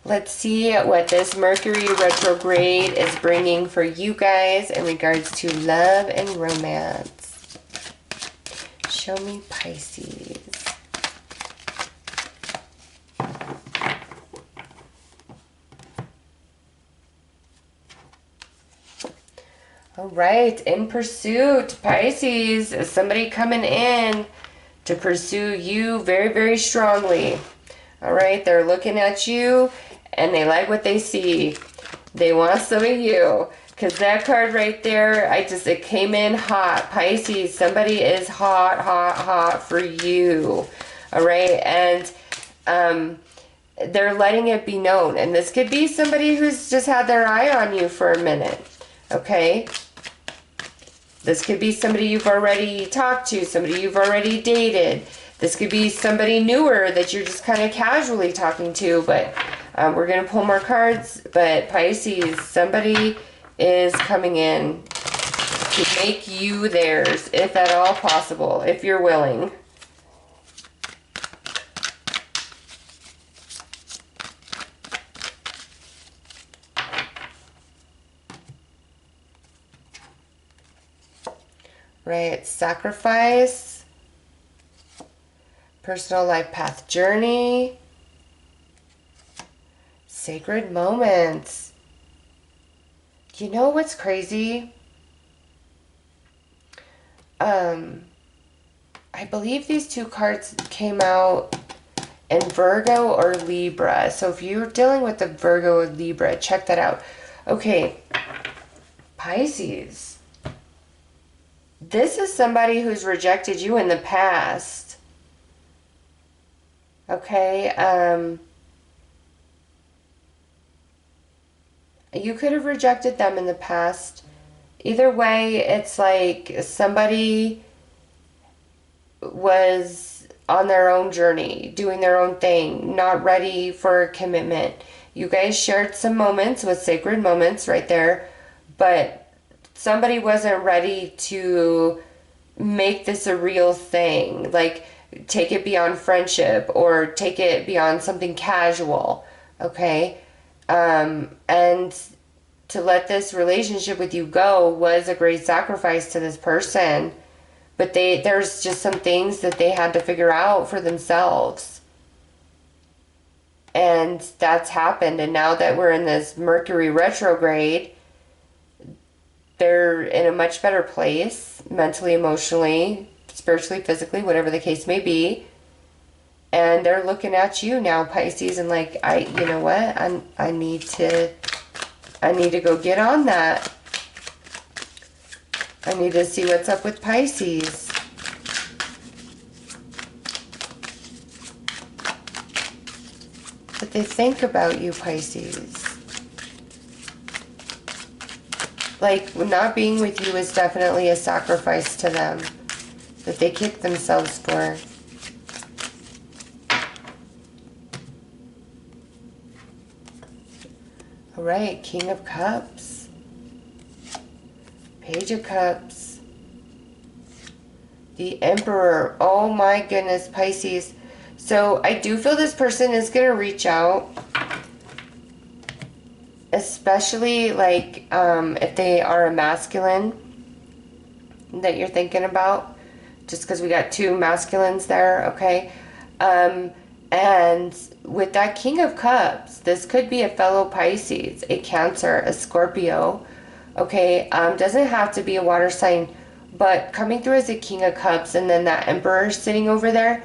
A: Let's see what this Mercury retrograde is bringing for you guys in regards to love and romance. Show me, Pisces. All right, in pursuit, Pisces, is somebody coming in to pursue you very, very strongly. All right, they're looking at you and they like what they see. They want some of you. Because that card right there, it came in hot. Pisces, somebody is hot, hot, hot for you. All right, and they're letting it be known. And this could be somebody who's just had their eye on you for a minute. Okay? This could be somebody you've already talked to, somebody you've already dated. This could be somebody newer that you're just kind of casually talking to, but we're going to pull more cards. But Pisces, somebody is coming in to make you theirs, if at all possible, if you're willing. Right, sacrifice, personal life path journey, sacred moments. You know what's crazy? I believe these two cards came out in Virgo or Libra. So if you're dealing with the Virgo or Libra, check that out. Okay, Pisces. This is somebody who's rejected you in the past. Okay, you could have rejected them in the past. Either way, it's like somebody was on their own journey, doing their own thing, not ready for a commitment. You guys shared some moments with sacred moments right there, but somebody wasn't ready to make this a real thing. Like, take it beyond friendship or take it beyond something casual. Okay? And to let this relationship with you go was a great sacrifice to this person. But there's just some things that they had to figure out for themselves. And that's happened. And now that we're in this Mercury retrograde, they're in a much better place, mentally, emotionally, spiritually, physically, whatever the case may be. And they're looking at you now, Pisces, and like, you know what? I need to go get on that. I need to see what's up with Pisces. What they think about you, Pisces. Like, not being with you is definitely a sacrifice to them that they kick themselves for. All right, King of Cups. Page of Cups. The Emperor. Oh my goodness, Pisces. So I do feel this person is going to reach out. Especially like if they are a masculine that you're thinking about, just because we got two masculines there, okay? And with that King of Cups, this could be a fellow Pisces, a Cancer, a Scorpio, okay? Doesn't have to be a water sign, but coming through as a King of Cups and then that Emperor sitting over there,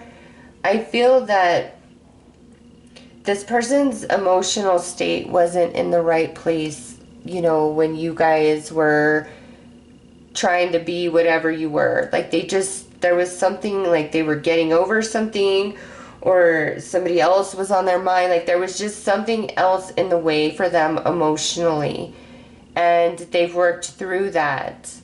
A: I feel that this person's emotional state wasn't in the right place, you know, when you guys were trying to be whatever you were. Like there was something, like they were getting over something, or somebody else was on their mind. Like there was just something else in the way for them emotionally. And they've worked through that,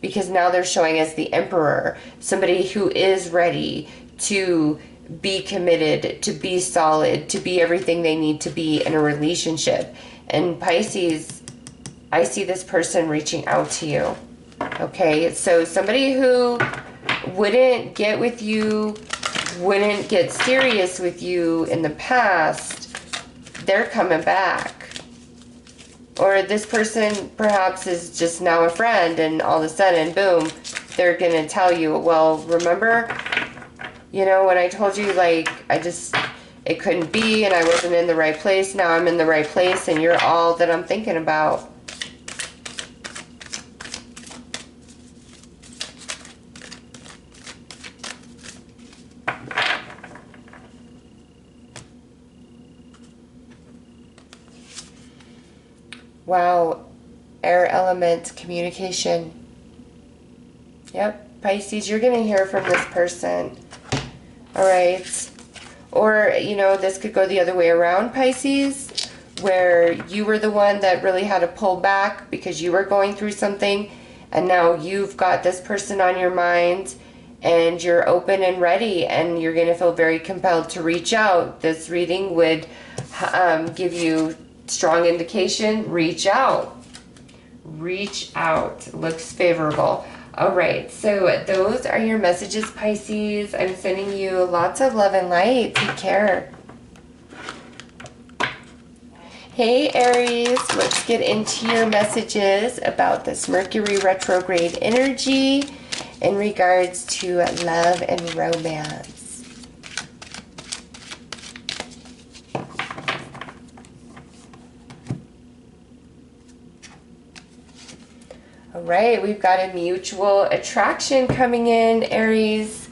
A: because now they're showing as the Emperor, somebody who is ready to be committed, to be solid, to be everything they need to be in a relationship. And Pisces, I see this person reaching out to you. Okay, so somebody who wouldn't get with you, wouldn't get serious with you in the past, they're coming back. Or this person perhaps is just now a friend, and all of a sudden, boom, they're going to tell you, well, remember, you know, when I told you, like, it couldn't be, and I wasn't in the right place. Now I'm in the right place, and you're all that I'm thinking about. Wow, air element, communication. Yep, Pisces, you're going to hear from this person. All right. Or, you know, this could go the other way around, Pisces, where you were the one that really had to pull back because you were going through something, and now you've got this person on your mind, and you're open and ready, and you're going to feel very compelled to reach out. This reading would give you strong indication. Reach out. Reach out. Looks favorable. All right, so those are your messages, Pisces. I'm sending you lots of love and light. Take care. Hey, Aries, let's get into your messages about this Mercury retrograde energy in regards to love and romance. All right, we've got a mutual attraction coming in, Aries.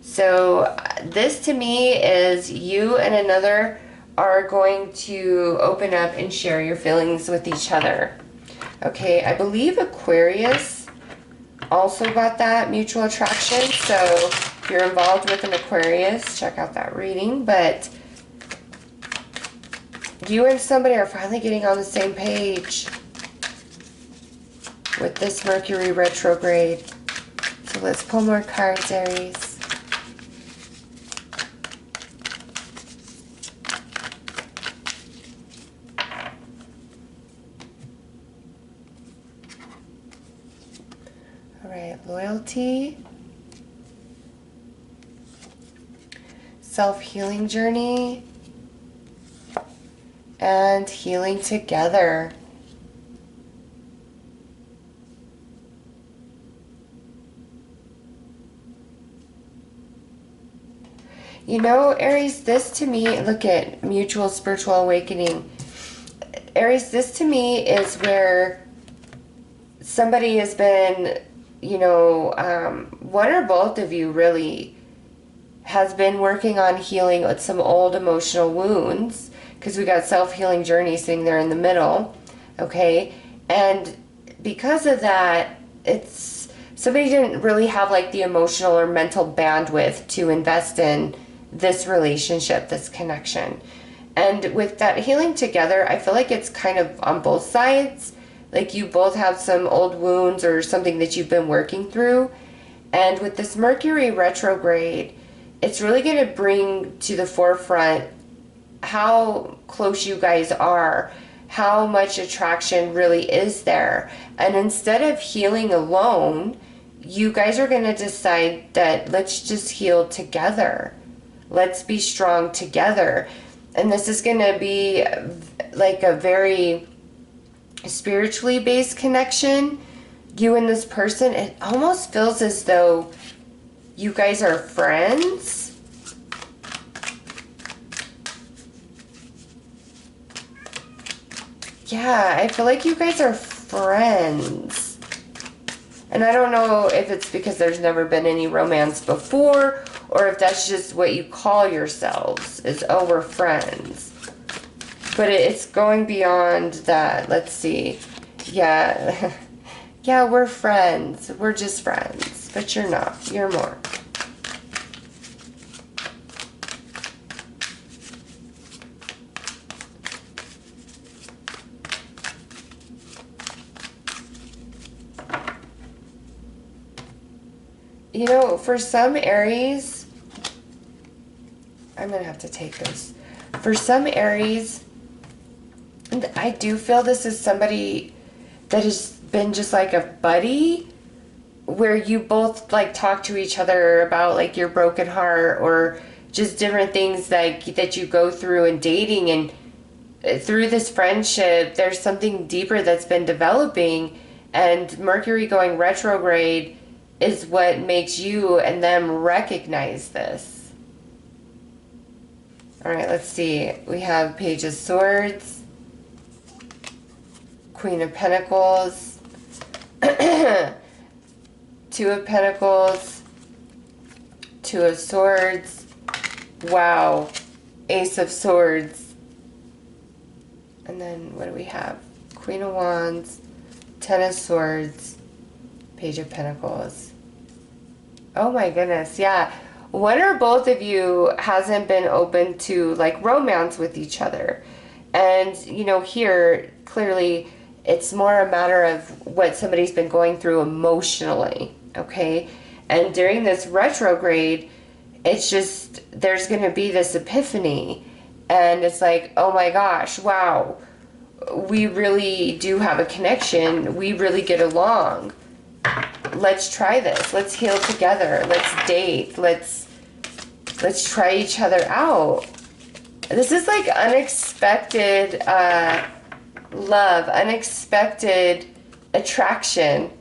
A: So this to me is you and another are going to open up and share your feelings with each other. Okay, I believe Aquarius also got that mutual attraction. So if you're involved with an Aquarius, check out that reading. But you and somebody are finally getting on the same page with this Mercury retrograde. So let's pull more cards, Aries. All right, loyalty, self-healing journey, and healing together. You know, Aries, this to me, look at mutual spiritual awakening. Aries, this to me is where somebody has been, you know, one or both of you really has been working on healing with some old emotional wounds, because we got self-healing journey sitting there in the middle, okay? And because of that, it's somebody didn't really have like the emotional or mental bandwidth to invest in this relationship, this connection. And with that healing together, I feel like it's kind of on both sides. Like you both have some old wounds or something that you've been working through. And with this Mercury retrograde, it's really going to bring to the forefront how close you guys are, how much attraction really is there. And instead of healing alone, you guys are going to decide that let's just heal together. Let's be strong together. And this is going to be like a very spiritually based connection. You and this person, it almost feels as though you guys are friends. Yeah, I feel like you guys are friends. And I don't know if it's because there's never been any romance before, or if that's just what you call yourselves, is, oh, we're friends. But it's going beyond that. Let's see. Yeah. Yeah, we're friends. We're just friends. But you're not. You're more. You know, for some Aries, I'm going to have to take this. For some Aries, I do feel this is somebody that has been just like a buddy, where you both like talk to each other about like your broken heart or just different things like that you go through in dating, and through this friendship there's something deeper that's been developing, and Mercury going retrograde is what makes you and them recognize this. All right, let's see. We have Page of Swords, Queen of Pentacles, Two of Pentacles, Two of Swords, wow, Ace of Swords, and then what do we have? Queen of Wands, Ten of Swords, Page of Pentacles. Oh my goodness, yeah. One or both of you hasn't been open to like romance with each other. And, you know, here, clearly, it's more a matter of what somebody's been going through emotionally, okay? And during this retrograde, it's just, there's going to be this epiphany. And it's like, oh my gosh, wow, we really do have a connection. We really get along. Let's try this. Let's heal together. Let's date. Let's try each other out. This is like unexpected love, unexpected attraction.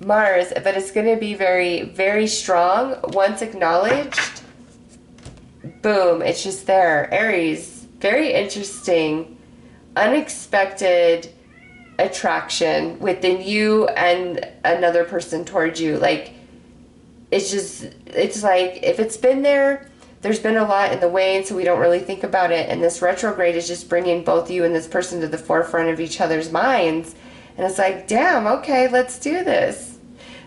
A: Mars, but it's going to be very, very strong. Once acknowledged, boom, it's just there. Aries, very interesting, unexpected attraction within you and another person towards you. Like, it's just, it's like, if it's been there, there's been a lot in the way, and so we don't really think about it. And this retrograde is just bringing both you and this person to the forefront of each other's minds. And it's like, damn, okay, let's do this.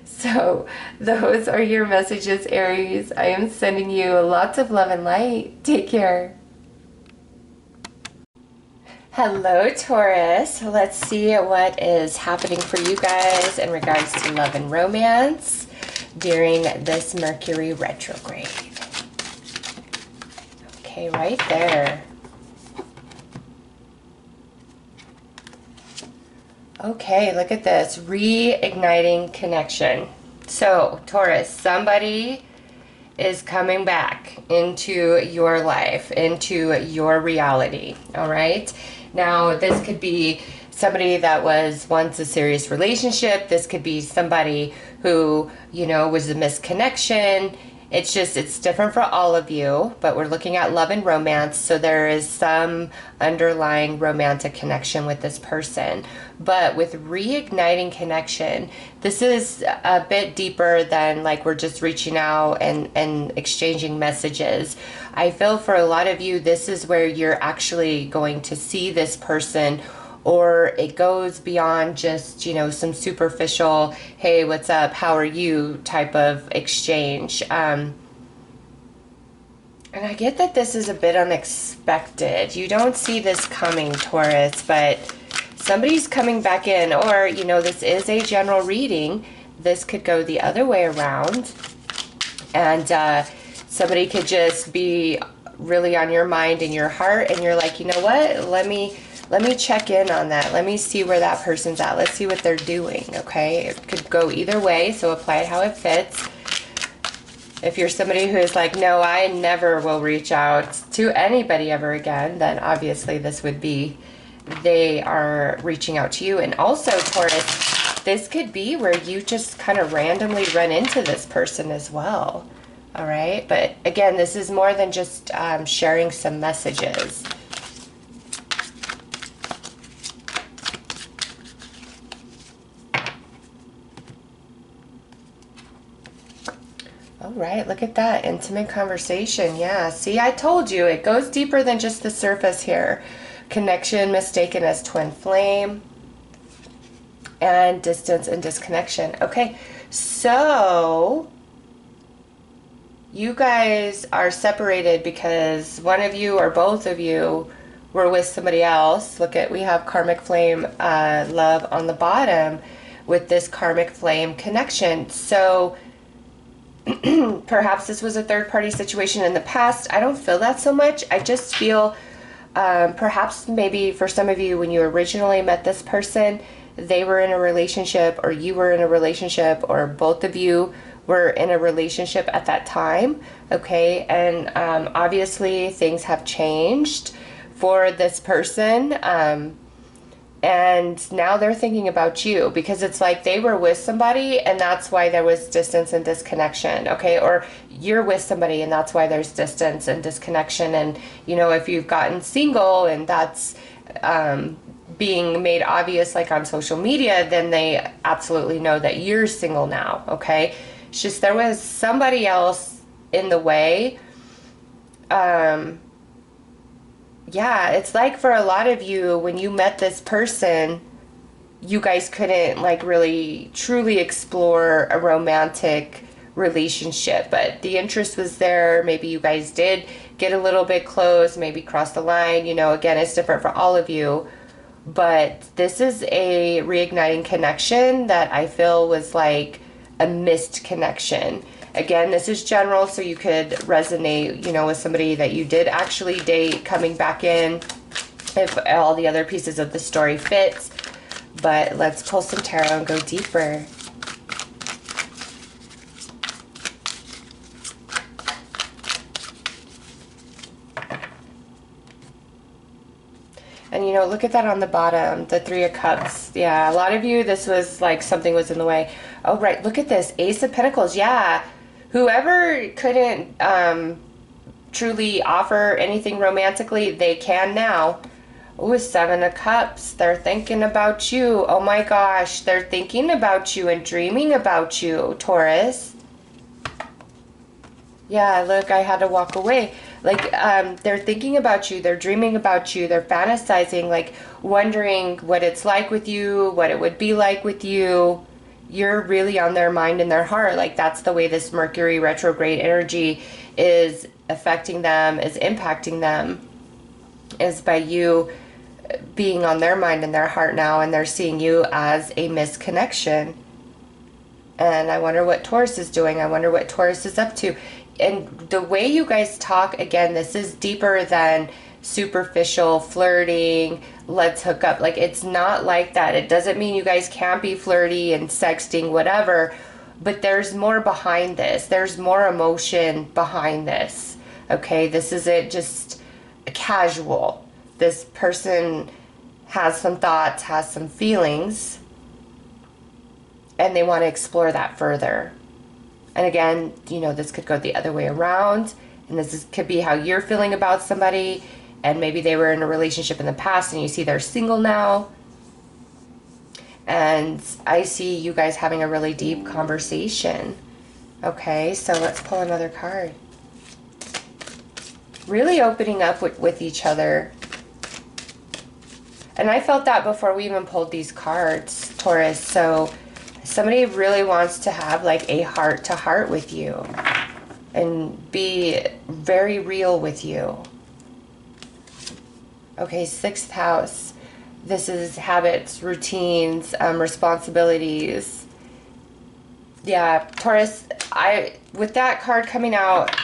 A: So those are your messages, Aries. I am sending you lots of love and light. Take care. Hello, Taurus. Let's see what is happening for you guys in regards to love and romance during this Mercury retrograde. Okay, right there. Okay, look at this. Reigniting connection. So, Taurus, somebody is coming back into your life, into your reality, all right? Now, this could be somebody that was once a serious relationship. This could be somebody who, you know, was a misconnection. It's just, it's different for all of you, but we're looking at love and romance, so there is some underlying romantic connection with this person. But with reigniting connection, this is a bit deeper than like we're just reaching out and exchanging messages. I feel for a lot of you, this is where you're actually going to see this person, or it goes beyond just, you know, some superficial, hey, what's up, how are you type of exchange. And I get that this is a bit unexpected. You don't see this coming, Taurus, but somebody's coming back in, or, you know, this is a general reading. This could go the other way around, and somebody could just be really on your mind and your heart, and you're like, you know what, let me check in on that. Let me see where that person's at. Let's see what they're doing, okay? It could go either way, so apply it how it fits. If you're somebody who is like, no, I never will reach out to anybody ever again, then obviously this would be, they are reaching out to you. And also, Taurus, this could be where you just kind of randomly run into this person as well, all right? But again, this is more than just sharing some messages. All right, look at that. Intimate conversation. Yeah, see, I told you, it goes deeper than just the surface here. Connection mistaken as twin flame. and distance and disconnection. Okay, so you guys are separated because one of you or both of you were with somebody else. Look at, we have karmic flame love on the bottom with this karmic flame connection. So perhaps this was a third party situation in the past. I don't feel that so much. I just feel perhaps maybe for some of you, when you originally met this person, they were in a relationship, or you were in a relationship, or both of you were in a relationship at that time. Okay, and obviously things have changed for this person, and now they're thinking about you, because it's like they were with somebody and that's why there was distance and disconnection. Okay, or you're with somebody and that's why there's distance and disconnection. And you know, if you've gotten single and that's being made obvious like on social media, then they absolutely know that you're single now. Okay, it's just there was somebody else in the way. Yeah, it's like for a lot of you, when you met this person, you guys couldn't like really truly explore a romantic relationship, but the interest was there. Maybe you guys did get a little bit close, maybe cross the line. You know, again, it's different for all of you, but this is a reigniting connection that I feel was like a missed connection. Again, this is general, so you could resonate, you know, with somebody that you did actually date coming back in, if all the other pieces of the story fits. But let's pull some tarot and go deeper. And you know, look at that on the bottom, the Three of Cups. Yeah, a lot of you, this was like something was in the way. Oh, right, look at this, Ace of Pentacles. Yeah, whoever couldn't truly offer anything romantically, they can now. Ooh, Seven of Cups. They're thinking about you. Oh my gosh, they're thinking about you and dreaming about you, Taurus. Yeah, look, I had to walk away. Like, they're thinking about you, they're dreaming about you, they're fantasizing, like wondering what it's like with you, what it would be like with you. You're really on their mind and their heart. Like, that's the way this Mercury retrograde energy is affecting them, is impacting them, is by you being on their mind and their heart now, and they're seeing you as a misconnection. And I wonder what Taurus is doing. I wonder what Taurus is up to. And the way you guys talk, again, this is deeper than superficial flirting, let's hook up. Like, it's not like that. It doesn't mean you guys can't be flirty and sexting, whatever, but there's more behind this. There's more emotion behind this. Okay, this isn't just casual. This person has some thoughts, has some feelings, and they want to explore that further. And again, you know, this could go the other way around, and could be how you're feeling about somebody, and maybe they were in a relationship in the past and you see they're single now. And I see you guys having a really deep conversation. Okay, so let's pull another card. Really opening up with each other. And I felt that before we even pulled these cards, Taurus. So somebody really wants to have like a heart-to-heart with you and be very real with you. Okay, 6th house. This is habits, routines, responsibilities. Yeah, Taurus, with that card coming out,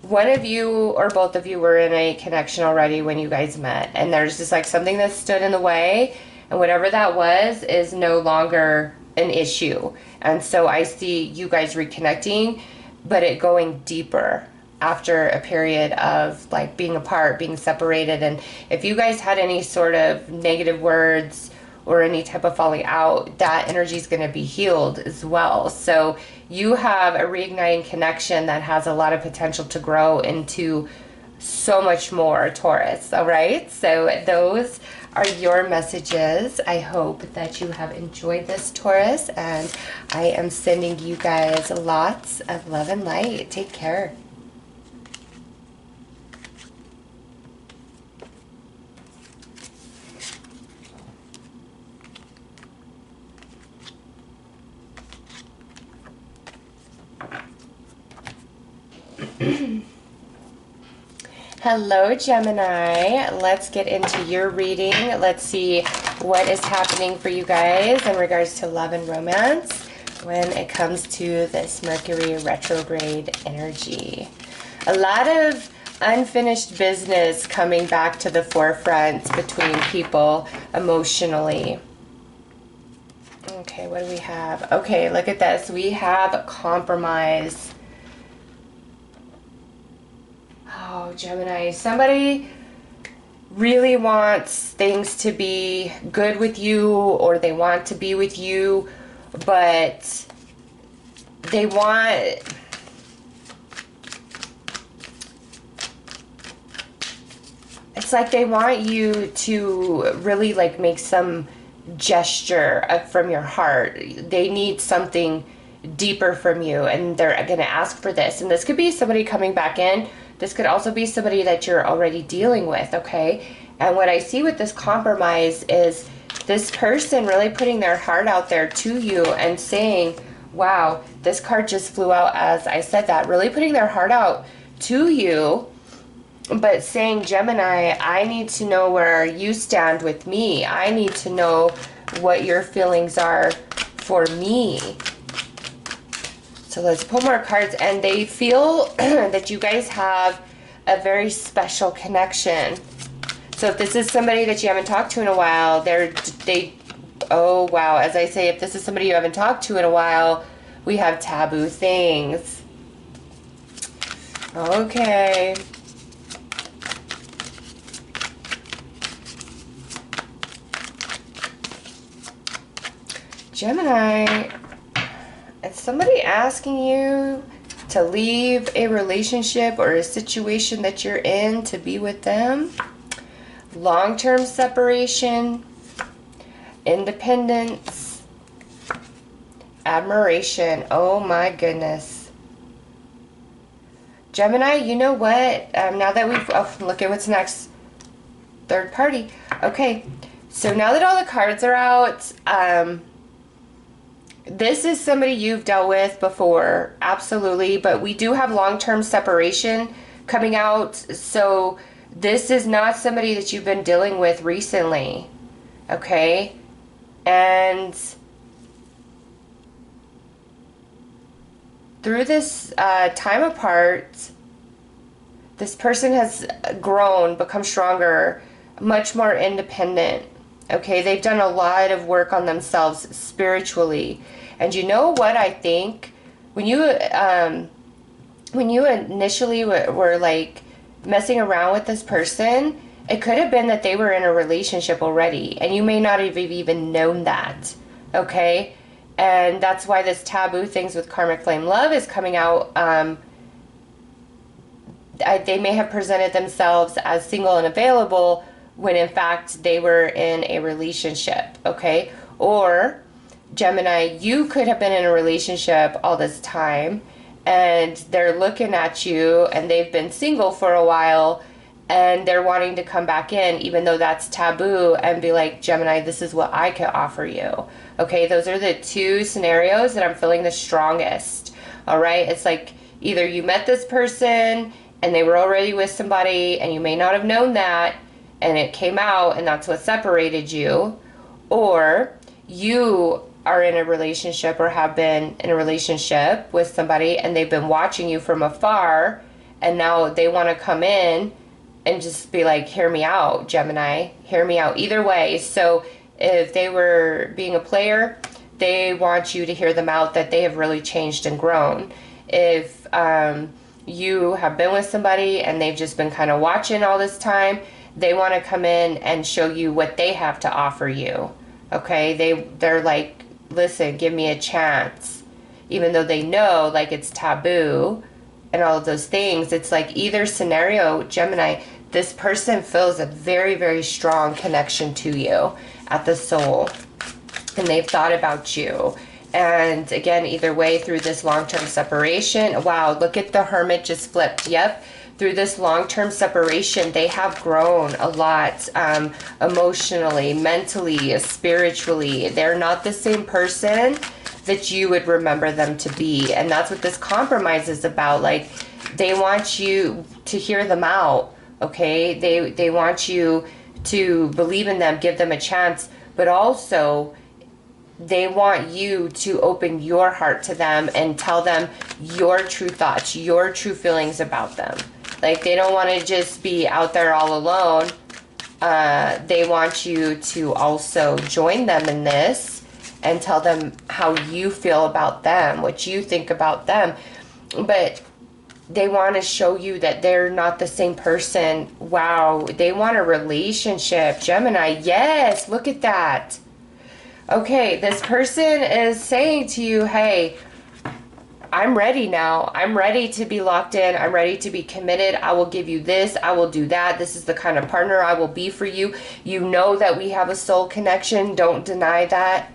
A: one of you or both of you were in a connection already when you guys met. And there's just like something that stood in the way. And whatever that was is no longer an issue. And so I see you guys reconnecting, but it going deeper after a period of like being apart, being separated. And if you guys had any sort of negative words or any type of falling out, that energy is going to be healed as well. So you have a reigniting connection that has a lot of potential to grow into so much more, Taurus. All right, so those are your messages. I hope that you have enjoyed this, Taurus, and I am sending you guys lots of love and light. Take care. Hello, Gemini. Let's get into your reading. Let's see what is happening for you guys in regards to love and romance when it comes to this Mercury retrograde energy. A lot of unfinished business coming back to the forefront between people emotionally. Okay, what do we have? Okay, look at this. We have compromise. Oh, Gemini, somebody really wants things to be good with you, or they want to be with you, but they want... It's like they want you to really like make some gesture from your heart. They need something deeper from you, and they're going to ask for this. And this could be somebody coming back in. This could also be somebody that you're already dealing with, okay? And what I see with this compromise is this person really putting their heart out there to you and saying, wow, this card just flew out as I said that, really putting their heart out to you, but saying, Gemini, I need to know where you stand with me. I need to know what your feelings are for me. So let's pull more cards. And they feel that you guys have a very special connection. So if this is somebody that you haven't talked to in a while, oh wow, as I say, if this is somebody you haven't talked to in a while, we have taboo things. Okay. Gemini, is somebody asking you to leave a relationship or a situation that you're in to be with them? Long-term separation, independence, admiration. Oh my goodness. Gemini, you know what? Now that we've... look at what's next. Third party. Okay, so now that all the cards are out... this is somebody you've dealt with before, absolutely, but we do have long-term separation coming out, so this is not somebody that you've been dealing with recently, okay? And through this time apart, this person has grown, become stronger, much more independent. Okay, they've done a lot of work on themselves spiritually. And you know what I think? When you initially were like messing around with this person, it could have been that they were in a relationship already, and you may not have even known that. Okay? And that's why this taboo things with karmic flame love is coming out. They may have presented themselves as single and available, when in fact they were in a relationship, okay? Or, Gemini, you could have been in a relationship all this time, and they're looking at you, and they've been single for a while, and they're wanting to come back in, even though that's taboo, and be like, Gemini, this is what I could offer you. Okay, those are the two scenarios that I'm feeling the strongest, all right? It's like either you met this person, and they were already with somebody, and you may not have known that, and it came out, and that's what separated you, or you are in a relationship or have been in a relationship with somebody, and they've been watching you from afar, and now they want to come in and just be like, hear me out, Gemini, hear me out. Either way, so if they were being a player, they want you to hear them out, that they have really changed and grown. If you have been with somebody and they've just been kind of watching all this time, they want to come in and show you what they have to offer you. Okay, they're like, listen, give me a chance. Even though they know like it's taboo and all of those things, it's like either scenario, Gemini, this person feels a very, very strong connection to you at the soul, and they've thought about you. And again, either way, through this long-term separation, wow, look at the Hermit just flipped. Yep. Through this long-term separation, they have grown a lot, emotionally, mentally, spiritually. They're not the same person that you would remember them to be. And that's what this compromise is about. Like, They want you to hear them out, okay? They want you to believe in them, give them a chance, but also they want you to open your heart to them and tell them your true thoughts, your true feelings about them. Like, they don't want to just be out there all alone. They want you to also join them in this and tell them how you feel about them, what you think about them. But they want to show you that they're not the same person. Wow, they want a relationship. Gemini, yes, look at that. Okay, this person is saying to you, hey, I'm ready now. I'm ready to be locked in. I'm ready to be committed. I will give you this. I will do that. This is the kind of partner I will be for you. You know that we have a soul connection. Don't deny that.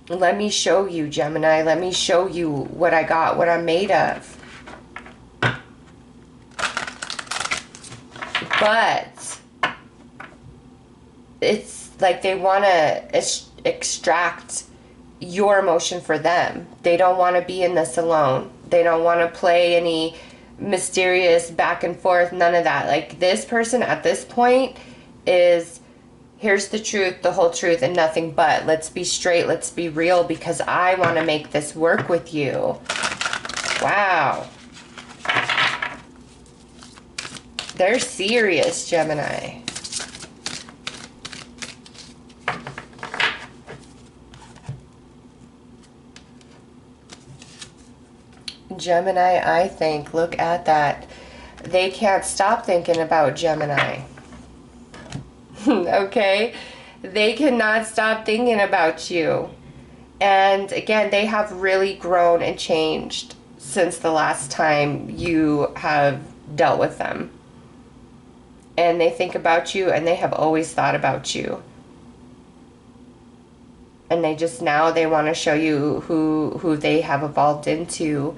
A: Let me show you, Gemini. Let me show you what I got, what I'm made of. But it's like they want to extract your emotion for them. They don't want to be in this alone. They don't want to play any mysterious back and forth, none of that. Like, this person at this point is, here's the truth, the whole truth, and nothing but. Let's be straight, let's be real, because I want to make this work with you. Wow. They're serious, Gemini. Gemini, I think, look at that. They can't stop thinking about Gemini. Okay? They cannot stop thinking about you. And again, they have really grown and changed since the last time you have dealt with them. And they think about you, and they have always thought about you. And they just, now they want to show you who they have evolved into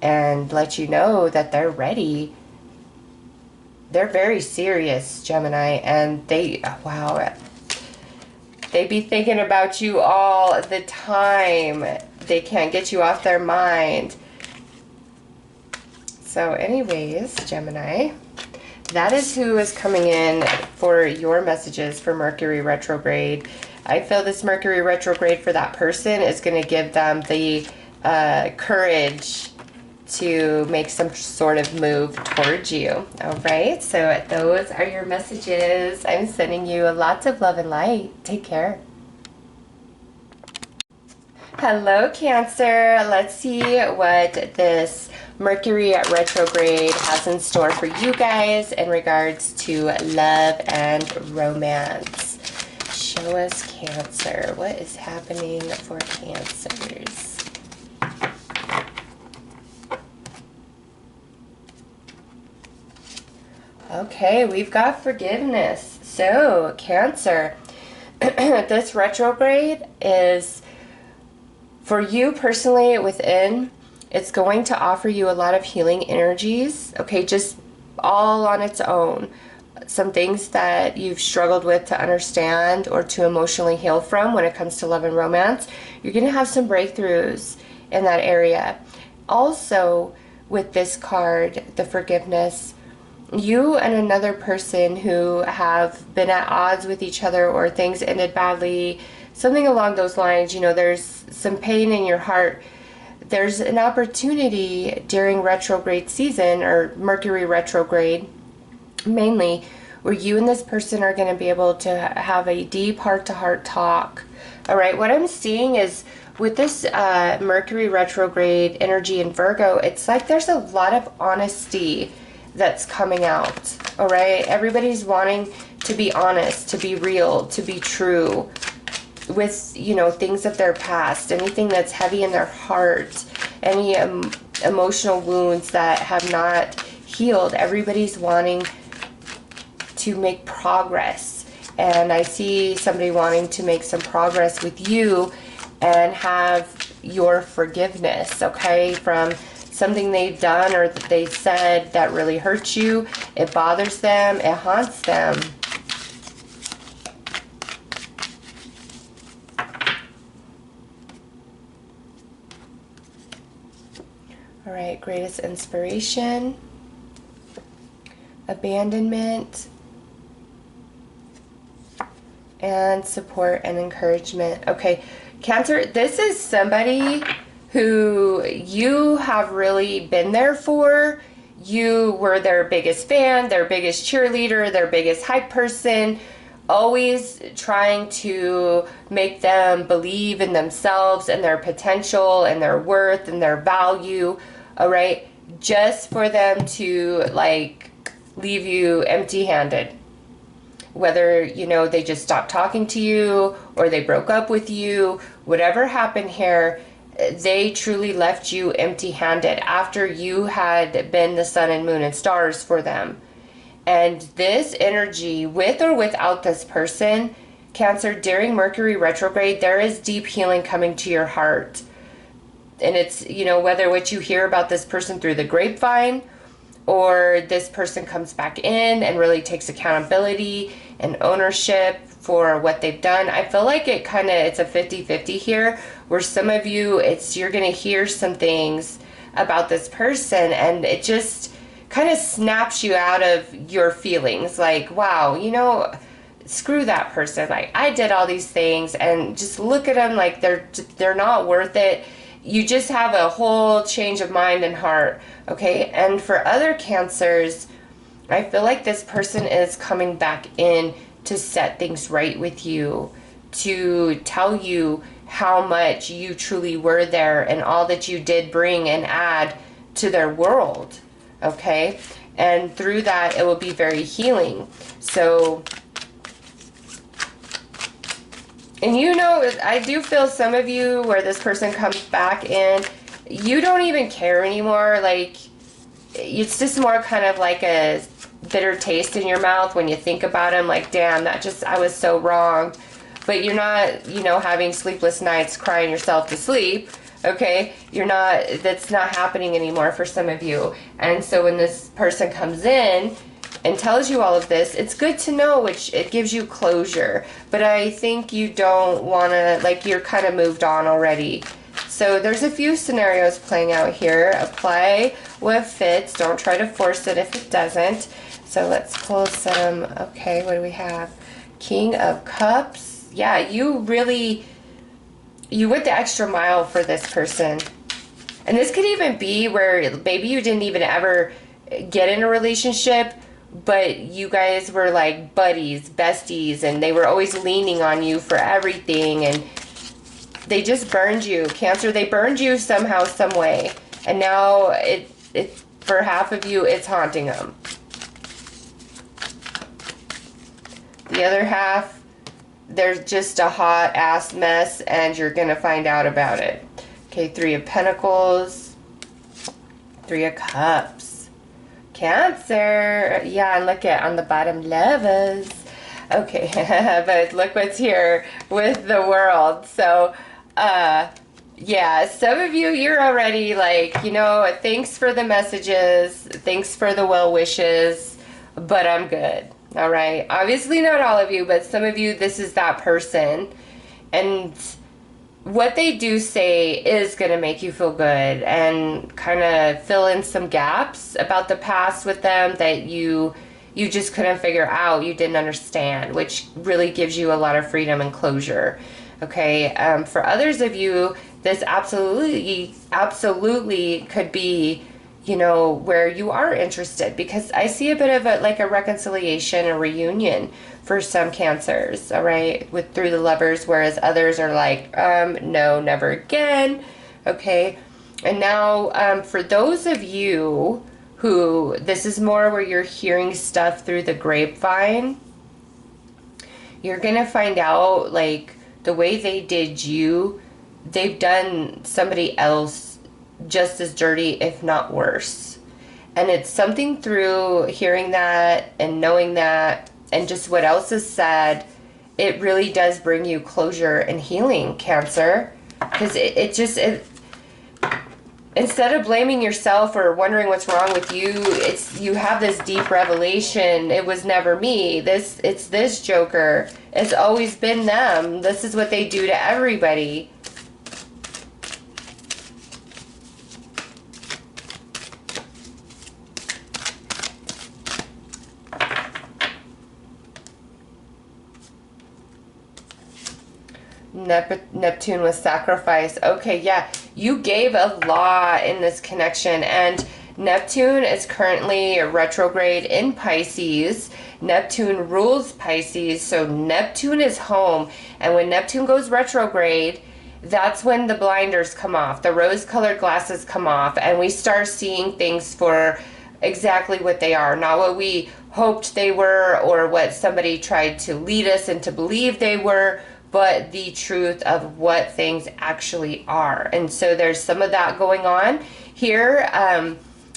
A: and let you know that they're ready. They're very serious, Gemini, and they, wow, they be thinking about you all the time. They can't get you off their mind. So anyways, Gemini, that is who is coming in for your messages for Mercury retrograde. I feel this Mercury retrograde for that person is going to give them the courage to make some sort of move towards you. All right, so those are your messages. I'm sending you lots of love and light. Take care. Hello, Cancer. Let's see what this Mercury retrograde has in store for you guys in regards to love and romance. Show us, Cancer. What is happening for Cancers? Okay, we've got forgiveness. So, Cancer, this retrograde is for you personally within. It's going to offer you a lot of healing energies, okay, just all on its own. Some things that you've struggled with to understand or to emotionally heal from when it comes to love and romance. You're going to have some breakthroughs in that area. Also, with this card, the forgiveness, you and another person who have been at odds with each other or things ended badly, something along those lines, you know, there's some pain in your heart. There's an opportunity during retrograde season, or Mercury retrograde mainly, where you and this person are going to be able to have a deep heart-to-heart talk. All right, what I'm seeing is with this Mercury retrograde energy in Virgo, it's like there's a lot of honesty that's coming out. All right, everybody's wanting to be honest, to be real, to be true with, you know, things of their past, anything that's heavy in their heart, any emotional wounds that have not healed. Everybody's wanting to make progress, and I see somebody wanting to make some progress with you and have your forgiveness, okay, from something they've done or that they said that really hurts you. It bothers them, it haunts them. All right, right, greatest inspiration, abandonment, and support and encouragement. Okay, Cancer, this is somebody who you have really been there for. You were their biggest fan, their biggest cheerleader, their biggest hype person, always trying to make them believe in themselves and their potential and their worth and their value, all right? Just for them to like leave you empty-handed. Whether, you know, they just stopped talking to you or they broke up with you, whatever happened here, they truly left you empty-handed after you had been the sun and moon and stars for them. And this energy, with or without this person, Cancer, during Mercury retrograde, there is deep healing coming to your heart. And it's, you know, whether what you hear about this person through the grapevine, or this person comes back in and really takes accountability and ownership for what they've done. I feel like it's a 50-50 here, where some of you, you're going to hear some things about this person and it just kind of snaps you out of your feelings. Like, wow, you know, screw that person. Like, I did all these things and just look at them like they're not worth it. You just have a whole change of mind and heart, okay? And for other Cancers, I feel like this person is coming back in to set things right with you, to tell you how much you truly were there and all that you did bring and add to their world, okay? And through that, it will be very healing. So, and you know, I do feel some of you where this person comes back in, you don't even care anymore. Like, it's just more kind of like a bitter taste in your mouth when you think about him. Like, damn, I was so wrong. But you're not, you know, having sleepless nights crying yourself to sleep. Okay? That's not happening anymore for some of you. And so when this person comes in and tells you all of this, it's good to know, which it gives you closure. But I think you don't want to, like, you're kind of moved on already. So there's a few scenarios playing out here. Apply what fits. Don't try to force it if it doesn't. So let's pull some, okay, what do we have? King of Cups. Yeah, you went the extra mile for this person. And this could even be where maybe you didn't even ever get in a relationship, but you guys were like buddies, besties, and they were always leaning on you for everything, and they just burned you. Cancer, they burned you somehow, some way. And now for half of you, it's haunting them. The other half, there's just a hot ass mess and you're going to find out about it. Okay, Three of Pentacles, Three of Cups. Cancer. Yeah, and look at on the bottom, lovers. Okay, but look what's here with the World. So, yeah, some of you, you're already like, you know, thanks for the messages, thanks for the well wishes, but I'm good. All right. Obviously not all of you, but some of you, this is that person. And what they do say is going to make you feel good and kind of fill in some gaps about the past with them that you just couldn't figure out, you didn't understand, which really gives you a lot of freedom and closure. Okay. For others of you, this absolutely could be, you know, where you are interested, because I see a bit of a reconciliation, a reunion for some Cancers, all right, through the Lovers, whereas others are like, no, never again. Okay. And now, for those of you who, this is more where you're hearing stuff through the grapevine, you're going to find out, like, the way they did you, they've done somebody else just as dirty, if not worse. And it's something through hearing that and knowing that and just what else is said, it really does bring you closure and healing, Cancer. Because it instead of blaming yourself or wondering what's wrong with you, you have this deep revelation. It was never me. It's this Joker. It's always been them. This is what they do to everybody. Neptune was sacrifice. Okay, yeah. You gave a lot in this connection. And Neptune is currently retrograde in Pisces. Neptune rules Pisces. So Neptune is home. And when Neptune goes retrograde, that's when the blinders come off. The rose-colored glasses come off. And we start seeing things for exactly what they are. Not what we hoped they were or what somebody tried to lead us into believe they were, but the truth of what things actually are. And so there's some of that going on here.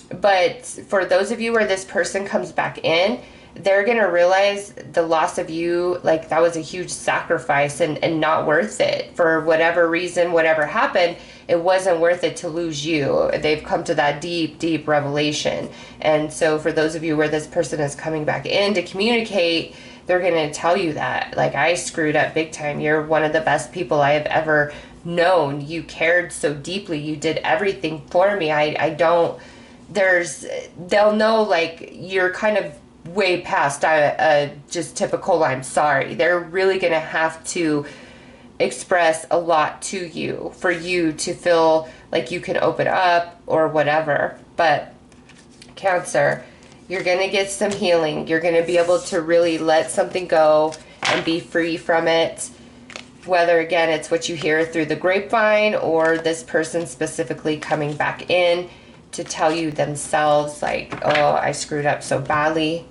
A: But for those of you where this person comes back in, they're going to realize the loss of you, like that was a huge sacrifice and not worth it. For whatever reason, whatever happened, it wasn't worth it to lose you. They've come to that deep, deep revelation. And so for those of you where this person is coming back in to communicate, they're going to tell you that, like, I screwed up big time. You're one of the best people I have ever known. You cared so deeply. You did everything for me. They'll know, like, you're kind of way past just typical I'm sorry. They're really going to have to express a lot to you for you to feel like you can open up or whatever. But Cancer, you're going to get some healing. You're going to be able to really let something go and be free from it. Whether, again, it's what you hear through the grapevine or this person specifically coming back in to tell you themselves, like, oh, I screwed up so badly.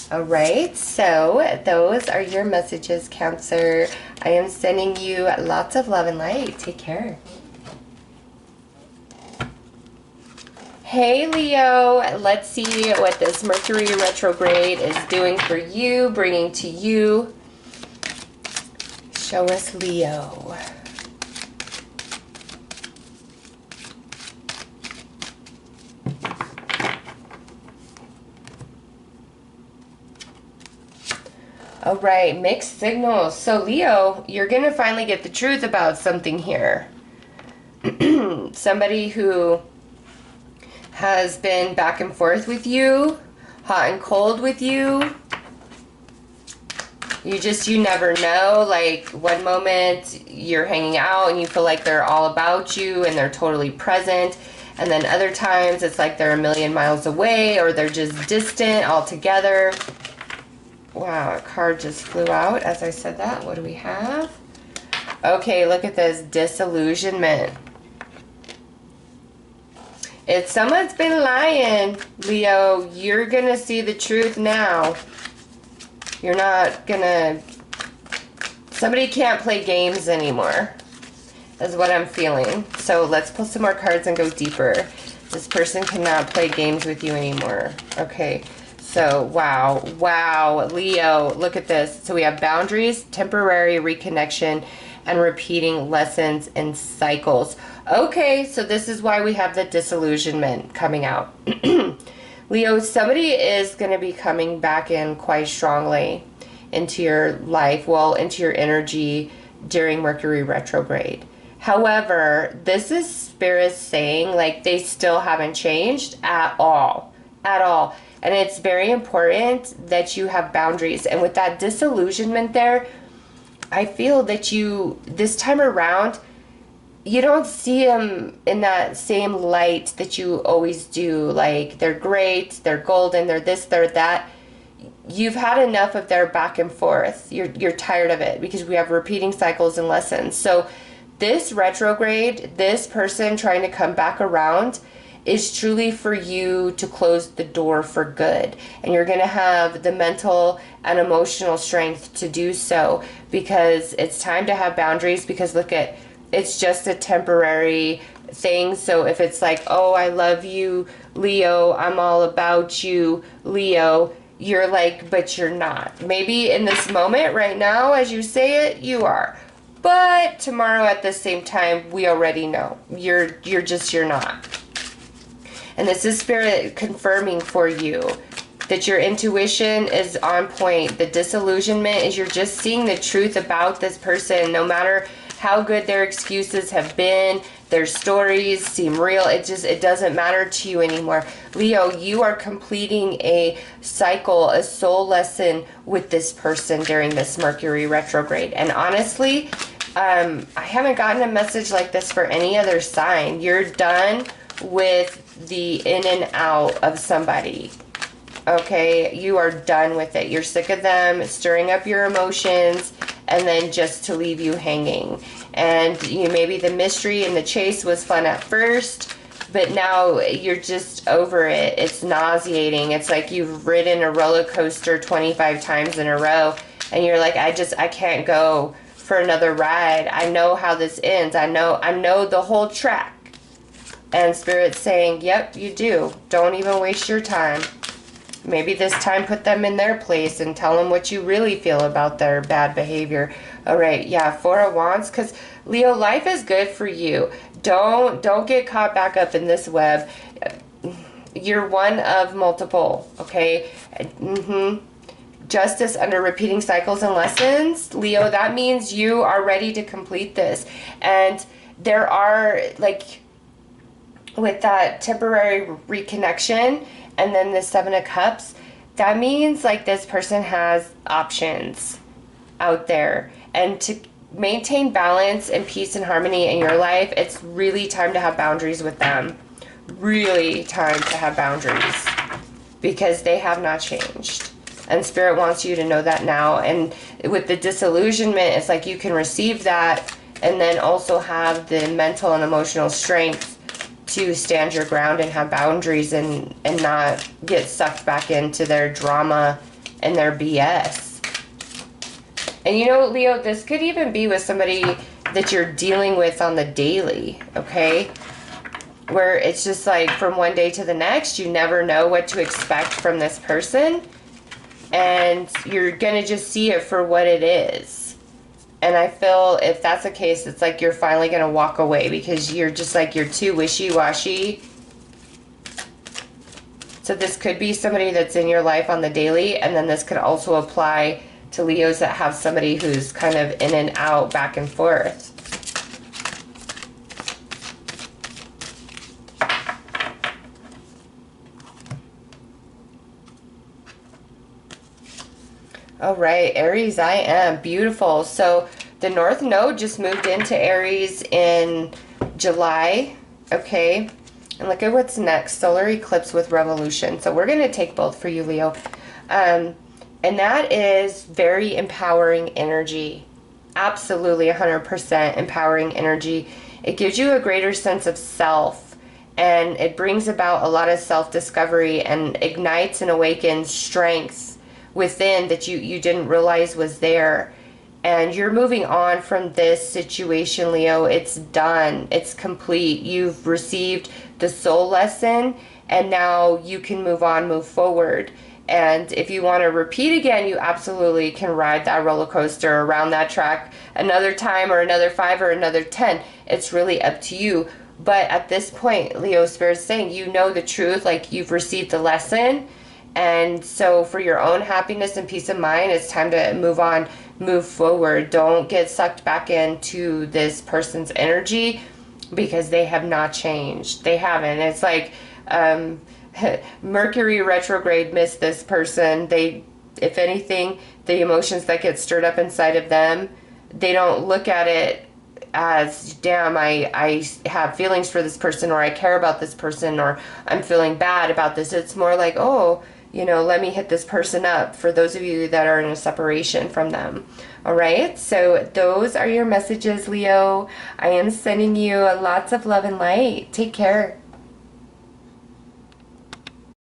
A: All right, so those are your messages, Cancer. I am sending you lots of love and light. Take care. Hey, Leo, let's see what this Mercury retrograde is doing for you, bringing to you. Show us, Leo. All right, mixed signals. So Leo, you're going to finally get the truth about something here. Somebody who has been back and forth with you, hot and cold with you. You never know. Like, one moment you're hanging out and you feel like they're all about you and they're totally present. And then other times it's like they're a million miles away or they're just distant altogether. Wow, a card just flew out as I said that. What do we have? Okay, look at this. Disillusionment. If someone's been lying, Leo, you're going to see the truth now. You're not going to... Somebody can't play games anymore, is what I'm feeling. So let's pull some more cards and go deeper. This person cannot play games with you anymore. Okay. So, wow, Leo, look at this. So we have boundaries, temporary reconnection, and repeating lessons and cycles. Okay, so this is why we have the disillusionment coming out. Leo, somebody is going to be coming back in quite strongly into your life, well, into your energy during Mercury retrograde. However, this is Spirit saying, like, they still haven't changed at all. At all. And it's very important that you have boundaries. And with that disillusionment there, I feel that you, this time around, you don't see them in that same light that you always do. Like, they're great, they're golden, they're this, they're that. You've had enough of their back and forth. You're tired of it because we have repeating cycles and lessons. So this retrograde, this person trying to come back around, is truly for you to close the door for good. And you're going to have the mental and emotional strength to do so, because it's time to have boundaries. Because look at, it's just a temporary thing. So if it's like, oh, I love you, Leo, I'm all about you, Leo, you're like, but you're not. Maybe in this moment right now, as you say it, you are. But tomorrow at the same time, we already know you're not. And this is Spirit confirming for you that your intuition is on point. The disillusionment is you're just seeing the truth about this person. No matter how good their excuses have been, their stories seem real, it doesn't matter to you anymore. Leo, you are completing a cycle, a soul lesson with this person during this Mercury retrograde. And honestly, I haven't gotten a message like this for any other sign. You're done with the in and out of somebody. Okay, you are done with it. You're sick of them stirring up your emotions and then just to leave you hanging. And maybe the mystery and the chase was fun at first, but now you're just over it. It's nauseating. It's like you've ridden a roller coaster 25 times in a row and you're like, I can't go for another ride. I know how this ends. I know the whole track. And Spirit's saying, yep, you do. Don't even waste your time. Maybe this time put them in their place and tell them what you really feel about their bad behavior. All right, yeah, Four of Wands, because Leo, life is good for you. Don't get caught back up in this web. You're one of multiple, okay? Justice under repeating cycles and lessons. Leo, that means you are ready to complete this. And there are, like, with that temporary reconnection and then the Seven of Cups, that means like this person has options out there. And to maintain balance and peace and harmony in your life, it's really time to have boundaries with them. Really time to have boundaries because they have not changed. And Spirit wants you to know that now. And with the disillusionment, it's like you can receive that and then also have the mental and emotional strength to stand your ground and have boundaries and not get sucked back into their drama and their BS. And Leo, this could even be with somebody that you're dealing with on the daily, okay? Where it's just like from one day to the next, you never know what to expect from this person. And you're going to just see it for what it is. And I feel if that's the case, it's like you're finally going to walk away because you're just like, you're too wishy-washy. So this could be somebody that's in your life on the daily, and then this could also apply to Leos that have somebody who's kind of in and out, back and forth. All right, Aries, I am. Beautiful. So the North Node just moved into Aries in July. Okay. And look at what's next. Solar eclipse with revolution. So we're going to take both for you, Leo. And that is very empowering energy. Absolutely 100% empowering energy. It gives you a greater sense of self. And it brings about a lot of self-discovery and ignites and awakens strengths within that you didn't realize was there. And you're moving on from this situation, Leo. It's done. It's complete. You've received the soul lesson and now you can move on, move forward. And if you want to repeat again, you absolutely can ride that roller coaster around that track another time or another 5 or another 10. It's really up to you. But at this point, Leo, Spirit's saying you know the truth, like you've received the lesson. And so for your own happiness and peace of mind, it's time to move on, move forward. Don't get sucked back into this person's energy because they have not changed. They haven't. It's like Mercury Retrograde missed this person. If anything, the emotions that get stirred up inside of them, they don't look at it as, damn, I have feelings for this person, or I care about this person, or I'm feeling bad about this. It's more like, oh, let me hit this person up, for those of you that are in a separation from them. All right, so those are your messages, Leo. I am sending you lots of love and light. Take care.